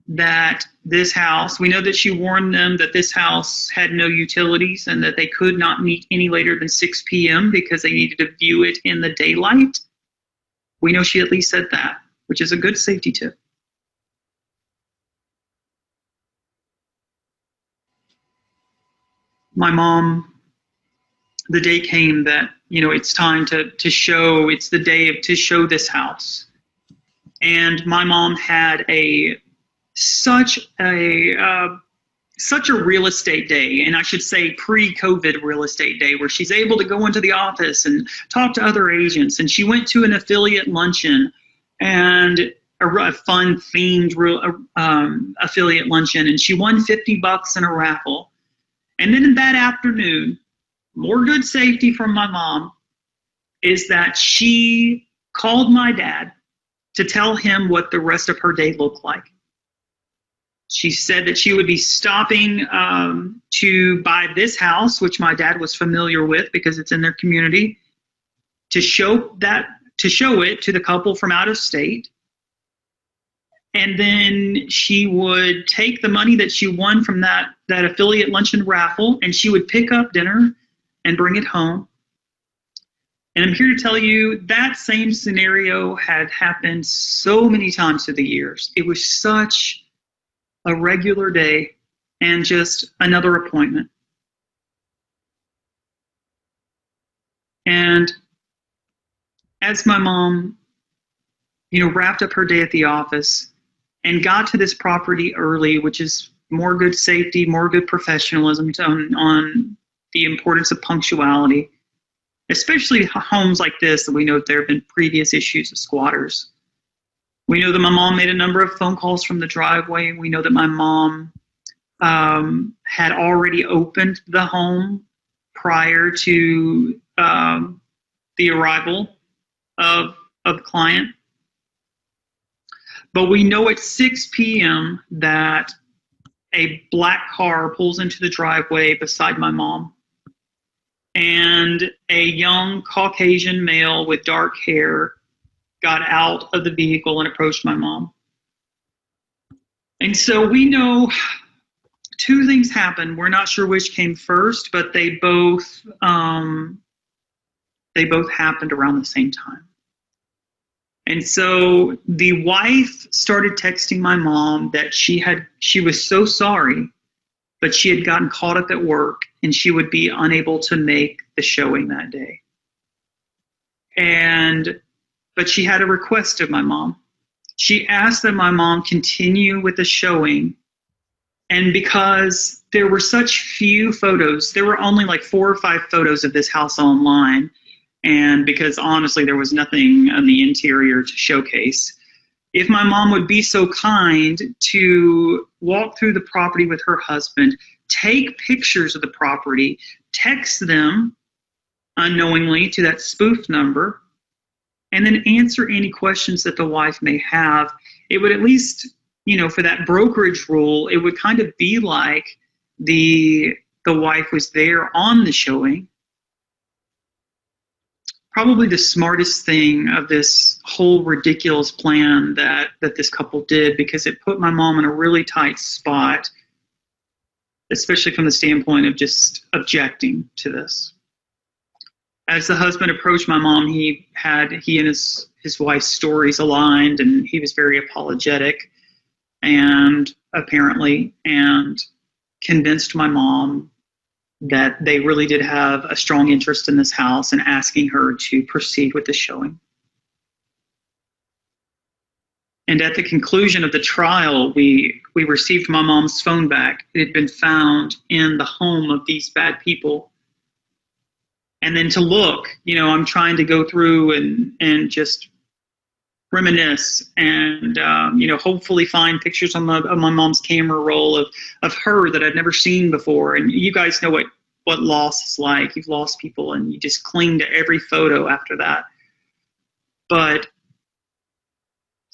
[SPEAKER 9] that this house, we know that she warned them that this house had no utilities and that they could not meet any later than 6 p.m. because they needed to view it in the daylight. We know she at least said that, which is a good safety tip. My mom, the day came that, it's time to show, it's the day to show this house. And my mom had such a real estate day, and I should say pre-COVID real estate day, where she's able to go into the office and talk to other agents. And she went to an affiliate luncheon, and a fun themed affiliate luncheon, and she won $50 in a raffle. And then in that afternoon, more good safety from my mom is that she called my dad to tell him what the rest of her day looked like. She said that she would be stopping to buy this house, which my dad was familiar with because it's in their community, to show it to the couple from out of state. And then she would take the money that she won from that affiliate luncheon raffle, and she would pick up dinner and bring it home. And I'm here to tell you that same scenario had happened so many times through the years. It was such a regular day and just another appointment. And as my mom, wrapped up her day at the office and got to this property early, which is more good safety, more good professionalism on the importance of punctuality, especially homes like this that we know there have been previous issues of squatters. We know that my mom made a number of phone calls from the driveway. We know that my mom had already opened the home prior to the arrival of the client. But we know at 6 p.m. that a black car pulls into the driveway beside my mom, and a young Caucasian male with dark hair got out of the vehicle and approached my mom. And so we know two things happened. We're not sure which came first, but they both happened around the same time. And so the wife started texting my mom that she was so sorry, but she had gotten caught up at work and she would be unable to make the showing that day. But she had a request of my mom. She asked that my mom continue with the showing. And because there were such few photos, there were only like 4 or 5 photos of this house online. And because honestly, there was nothing on the interior to showcase, if my mom would be so kind to walk through the property with her husband, take pictures of the property, text them unknowingly to that spoof number, and then answer any questions that the wife may have. it would at least, for that brokerage rule, it would kind of be like the wife was there on the showing. Probably the smartest thing of this whole ridiculous plan that this couple did, because it put my mom in a really tight spot, especially from the standpoint of just objecting to this. As the husband approached my mom, he and his wife's stories aligned, and he was very apologetic and convinced my mom that they really did have a strong interest in this house and asking her to proceed with the showing. And at the conclusion of the trial, we received my mom's phone back. It had been found in the home of these bad people. And then to look, I'm trying to go through and just reminisce and, hopefully find pictures of my mom's camera roll of her that I'd never seen before. And you guys know what loss is like. You've lost people and you just cling to every photo after that. But,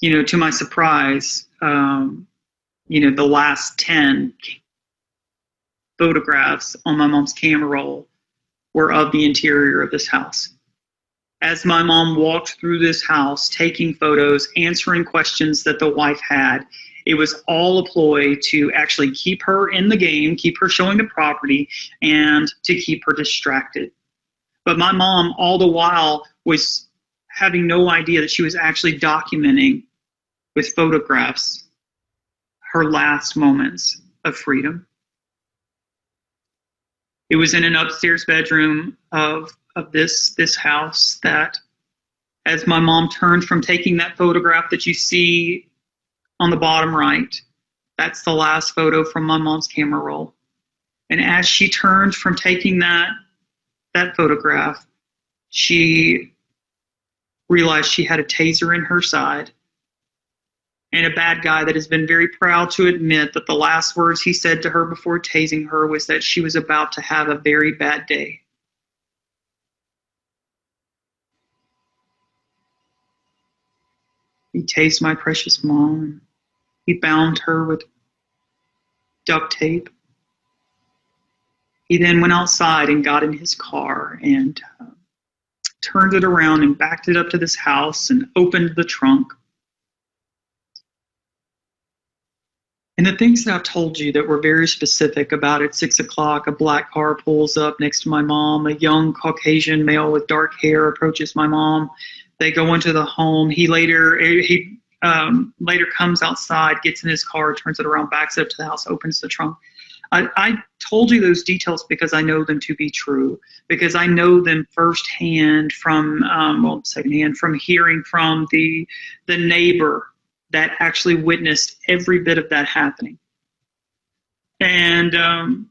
[SPEAKER 9] to my surprise, the last 10 photographs on my mom's camera roll were of the interior of this house. As my mom walked through this house, taking photos, answering questions that the wife had, it was all a ploy to actually keep her in the game, keep her showing the property, and to keep her distracted. But my mom, all the while, was having no idea that she was actually documenting with photographs her last moments of freedom. It was in an upstairs bedroom of this house that, as my mom turned from taking that photograph that you see on the bottom right, that's the last photo from my mom's camera roll. And as she turned from taking that photograph, she realized she had a taser in her side, and a bad guy that has been very proud to admit that the last words he said to her before tasing her was that she was about to have a very bad day. He tased my precious mom. He bound her with duct tape. He then went outside and got in his car and turned it around and backed it up to this house and opened the trunk. And the things that I've told you that were very specific about at 6 o'clock, a black car pulls up next to my mom. A young Caucasian male with dark hair approaches my mom. They go into the home. He later comes outside, gets in his car, turns it around, backs it up to the house, opens the trunk. I told you those details because I know them to be true, because I know them firsthand from, secondhand, from hearing from the neighbor that actually witnessed every bit of that happening. And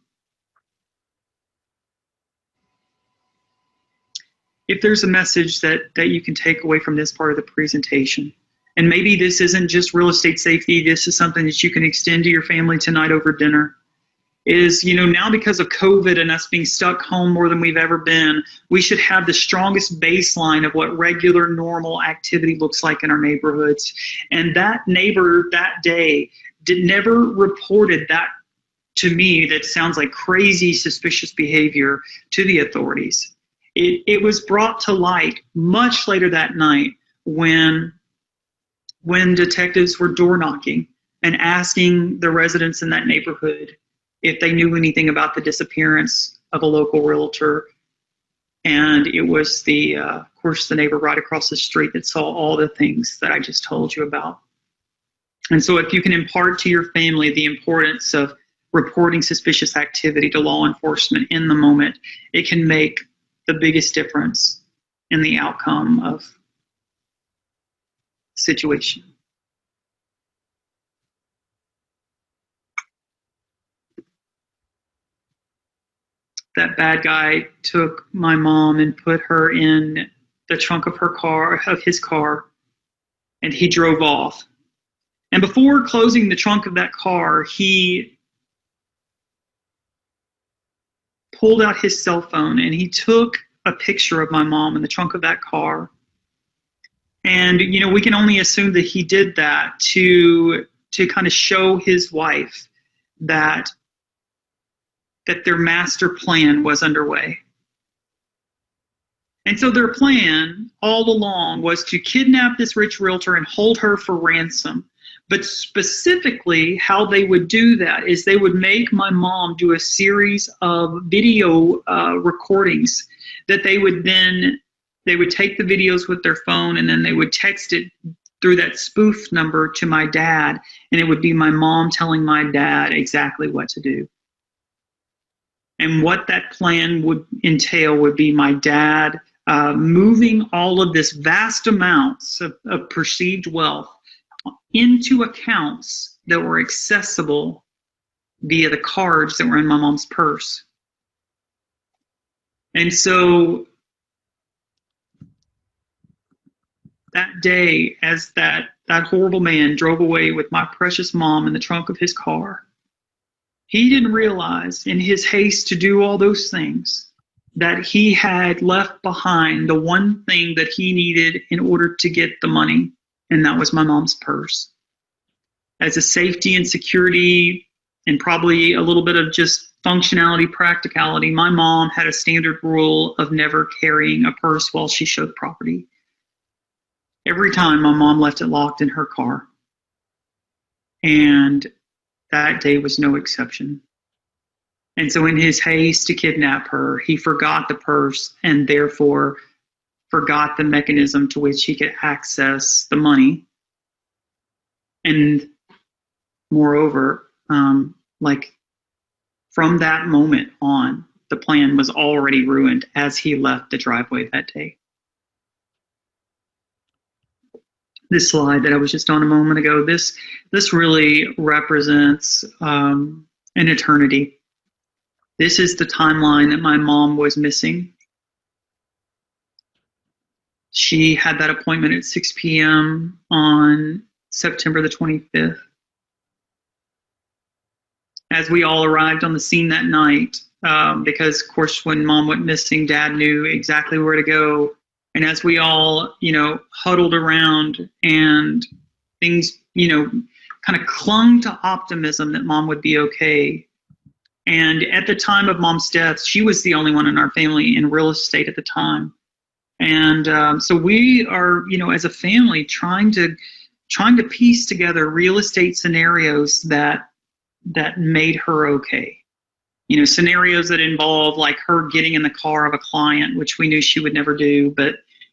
[SPEAKER 9] if there's a message that you can take away from this part of the presentation, and maybe this isn't just real estate safety, this is something that you can extend to your family tonight over dinner, is, now because of COVID and us being stuck home more than we've ever been, we should have the strongest baseline of what regular, normal activity looks like in our neighborhoods. And that neighbor that day never reported that to me. That sounds like crazy, suspicious behavior to the authorities. It was brought to light much later that night when detectives were door knocking and asking the residents in that neighborhood if they knew anything about the disappearance of a local realtor. And it was of course, the neighbor right across the street that saw all the things that I just told you about. And so if you can impart to your family the importance of reporting suspicious activity to law enforcement in the moment, it can make the biggest difference in the outcome of the situation. That bad guy took my mom and put her in the trunk of his car, and he drove off. And before closing the trunk of that car, he pulled out his cell phone and he took a picture of my mom in the trunk of that car. And, you know, we can only assume that he did that to kind of show his wife that their master plan was underway. And so their plan all along was to kidnap this rich realtor and hold her for ransom. But specifically, how they would do that is they would make my mom do a series of video recordings that they would take the videos with their phone, and then they would text it through that spoof number to my dad, and it would be my mom telling my dad exactly what to do. And what that plan would entail would be my dad moving all of this vast amounts of perceived wealth into accounts that were accessible via the cards that were in my mom's purse. And so that day, as that horrible man drove away with my precious mom in the trunk of his car, he didn't realize in his haste to do all those things that he had left behind the one thing that he needed in order to get the money, and that was my mom's purse. As a safety and security and probably a little bit of just functionality, practicality, my mom had a standard rule of never carrying a purse while she showed property. Every time my mom left it locked in her car. And that day was no exception. And so in his haste to kidnap her, he forgot the purse and therefore forgot the mechanism to which he could access the money. And moreover, from that moment on, the plan was already ruined as he left the driveway that day. This slide that I was just on a moment ago, this really represents an eternity. This is the timeline that my mom was missing. She had that appointment at 6 p.m. on September the 25th. As we all arrived on the scene that night, because of course when mom went missing, dad knew exactly where to go. And as we all, huddled around and things, kind of clung to optimism that mom would be okay. And at the time of mom's death, she was the only one in our family in real estate at the time. And so we are, as a family trying to piece together real estate scenarios that made her okay. Scenarios that involve like her getting in the car of a client, which we knew she would never do.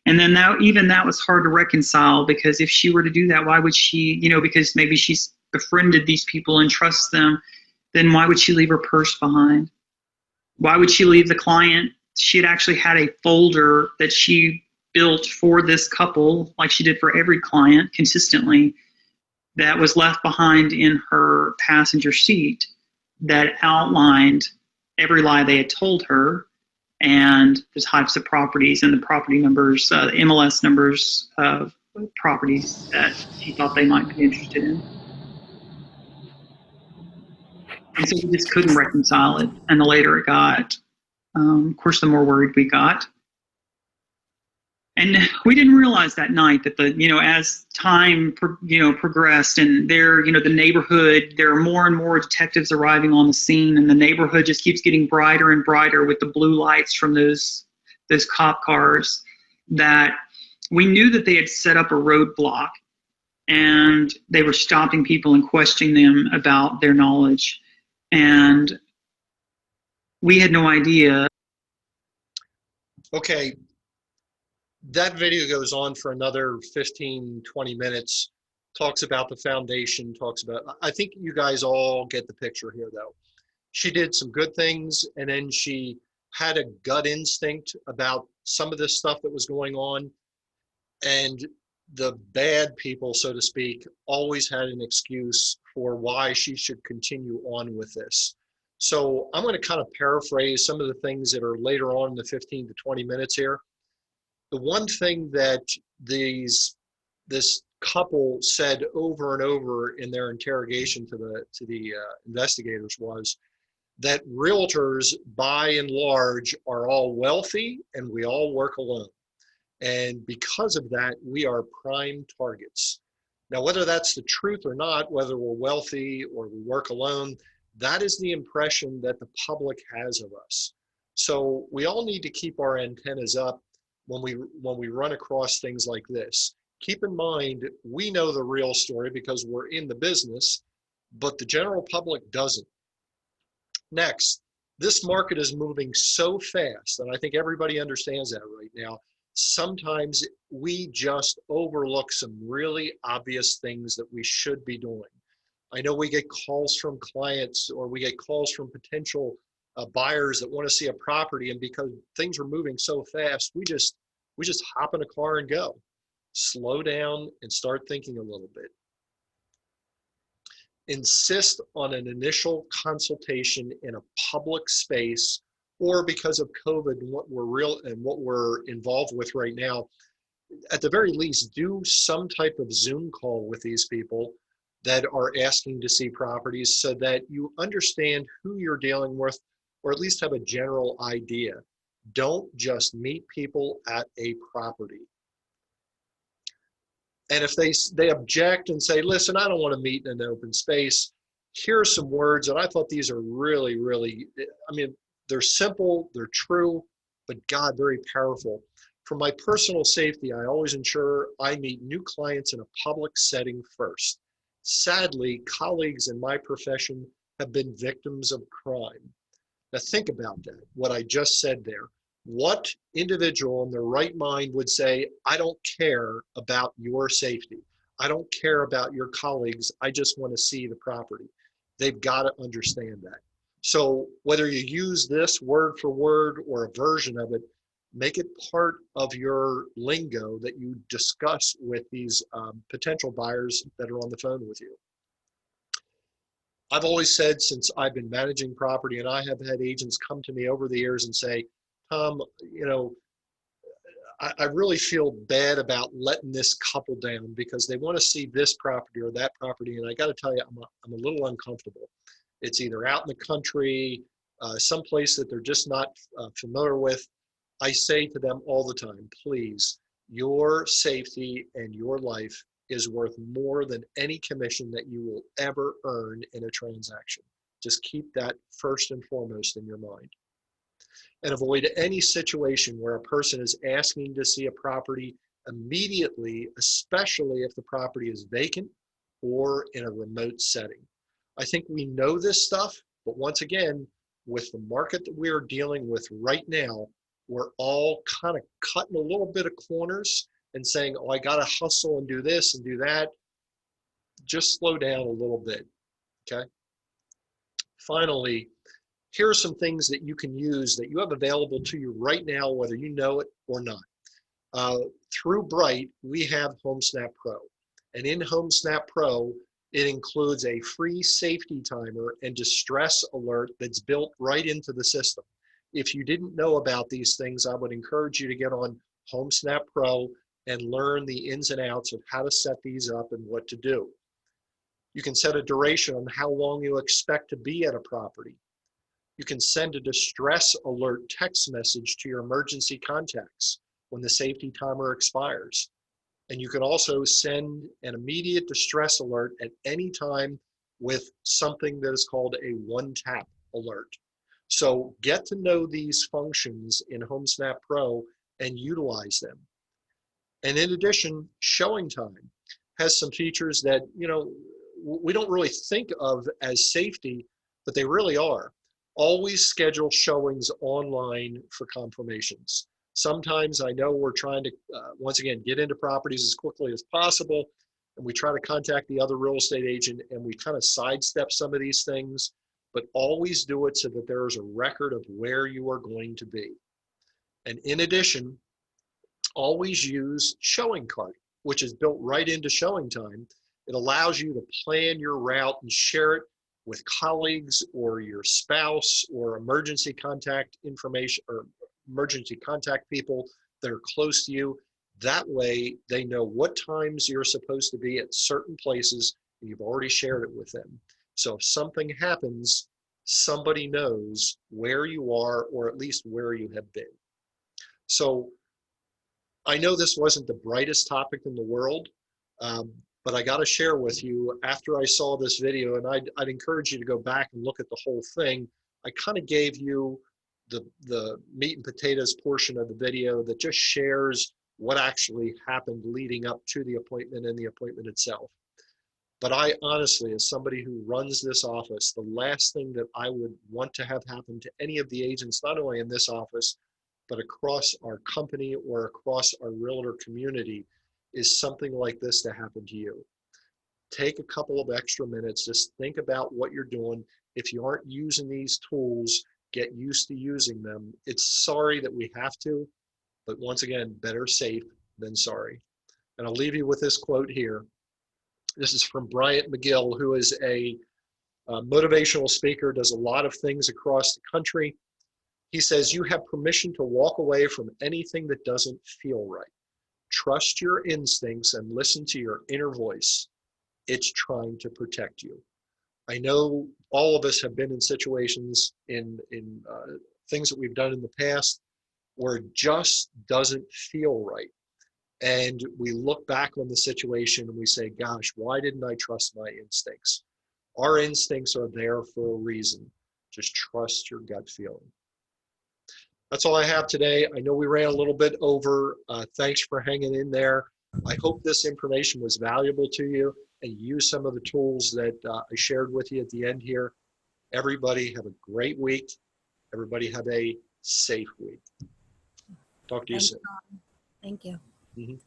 [SPEAKER 9] And then that was hard to reconcile, because if she were to do that, why would she, because maybe she's befriended these people and trusts them, then why would she leave her purse behind? Why would she leave the client? She had actually had a folder that she built for this couple, like she did for every client consistently, that was left behind in her passenger seat that outlined every lie they had told her and the types of properties and the property numbers, the MLS numbers of properties that she thought they might be interested in. And so we just couldn't reconcile it. And the later it got, of course, the more worried we got. And we didn't realize that night that as time progressed, and the neighborhood, there are more and more detectives arriving on the scene, and the neighborhood just keeps getting brighter and brighter with the blue lights from those cop cars, that we knew that they had set up a roadblock and they were stopping people and questioning them about their knowledge. And we had no idea.
[SPEAKER 1] Okay. That video goes on for another 15, 20 minutes, talks about the foundation, I think you guys all get the picture here though. She did some good things, and then she had a gut instinct about some of this stuff that was going on. And the bad people, so to speak, always had an excuse for why she should continue on with this. So I'm going to kind of paraphrase some of the things that are later on in the 15 to 20 minutes here. The one thing that this couple said over and over in their interrogation to the investigators was that realtors, by and large, are all wealthy and we all work alone. And because of that, we are prime targets. Now, whether that's the truth or not, whether we're wealthy or we work alone, that is the impression that the public has of us. So we all need to keep our antennas up when we run across things like this. Keep in mind, we know the real story because we're in the business, but the general public doesn't. Next, this market is moving so fast, and I think everybody understands that right now. Sometimes we just overlook some really obvious things that we should be doing. I know we get calls from clients, or we get calls from potential buyers that want to see a property, and because things are moving so fast, we just hop in a car and go. Slow down and start thinking a little bit. Insist on an initial consultation in a public space, or because of COVID and what we're involved with right now, at the very least, do some type of Zoom call with these people that are asking to see properties so that you understand who you're dealing with, or at least have a general idea. Don't just meet people at a property. And if they object and say, listen, I don't want to meet in an open space, here are some words, and I thought these are really, really, I mean, they're simple, they're true, but God, very powerful. For my personal safety, I always ensure I meet new clients in a public setting first. Sadly, colleagues in my profession have been victims of crime. Now think about that, what I just said there. What individual in their right mind would say, I don't care about your safety. I don't care about your colleagues. I just want to see the property. They've got to understand that. So whether you use this word for word or a version of it, make it part of your lingo that you discuss with these potential buyers that are on the phone with you. I've always said, since I've been managing property, and I have had agents come to me over the years and say, Tom, you know, I really feel bad about letting this couple down because they want to see this property or that property. And I got to tell you, I'm a little uncomfortable. It's either out in the country, someplace that they're just not familiar with. I say to them all the time, please, your safety and your life is worth more than any commission that you will ever earn in a transaction. Just keep that first and foremost in your mind. And avoid any situation where a person is asking to see a property immediately, especially if the property is vacant or in a remote setting. I think we know this stuff, but once again, with the market that we are dealing with right now, we're all kind of cutting a little bit of corners and saying, oh, I got to hustle and do this and do that. Just slow down a little bit, okay? Finally, here are some things that you can use that you have available to you right now, whether you know it or not. Through Bright, we have HomeSnap Pro. And in HomeSnap Pro, it includes a free safety timer and distress alert that's built right into the system. If you didn't know about these things, I would encourage you to get on HomeSnap Pro and learn the ins and outs of how to set these up and what to do. You can set a duration on how long you expect to be at a property. You can send a distress alert text message to your emergency contacts when the safety timer expires. And you can also send an immediate distress alert at any time with something that is called a one-tap alert. So get to know these functions in HomeSnap Pro and utilize them. And in addition, Showing Time has some features that, you know, we don't really think of as safety, but they really are. Always schedule showings online for confirmations. Sometimes I know we're trying to, once again, get into properties as quickly as possible, and we try to contact the other real estate agent, and we kind of sidestep some of these things, but always do it so that there is a record of where you are going to be. And in addition, always use Showing Cart, which is built right into Showing Time. It allows you to plan your route and share it with colleagues or your spouse or emergency contact information or emergency contact people that are close to you. That way they know what times you're supposed to be at certain places and you've already shared it with them. So if something happens, somebody knows where you are or at least where you have been. So I know this wasn't the brightest topic in the world, but I got to share with you after I saw this video, and I'd encourage you to go back and look at the whole thing. I kind of gave you the meat and potatoes portion of the video that just shares what actually happened leading up to the appointment and the appointment itself. But I honestly, as somebody who runs this office, the last thing that I would want to have happen to any of the agents, not only in this office, but across our company or across our realtor community, is something like this to happen to you. Take a couple of extra minutes, just think about what you're doing. If you aren't using these tools, get used to using them. It's sorry that we have to, but once again, better safe than sorry. And I'll leave you with this quote here. This is from Bryant McGill, who is a motivational speaker, does a lot of things across the country. He says, "You have permission to walk away from anything that doesn't feel right. Trust your instincts and listen to your inner voice. It's trying to protect you." I know all of us have been in situations in things that we've done in the past where it just doesn't feel right. And we look back on the situation and we say, gosh, why didn't I trust my instincts? Our instincts are there for a reason. Just trust your gut feeling. That's all I have today. I know we ran a little bit over. Thanks for hanging in there. I hope this information was valuable to you and you use some of the tools that I shared with you at the end here. Everybody have a great week. Everybody have a safe week. Talk to you soon.
[SPEAKER 10] Thank you.
[SPEAKER 1] Mhm.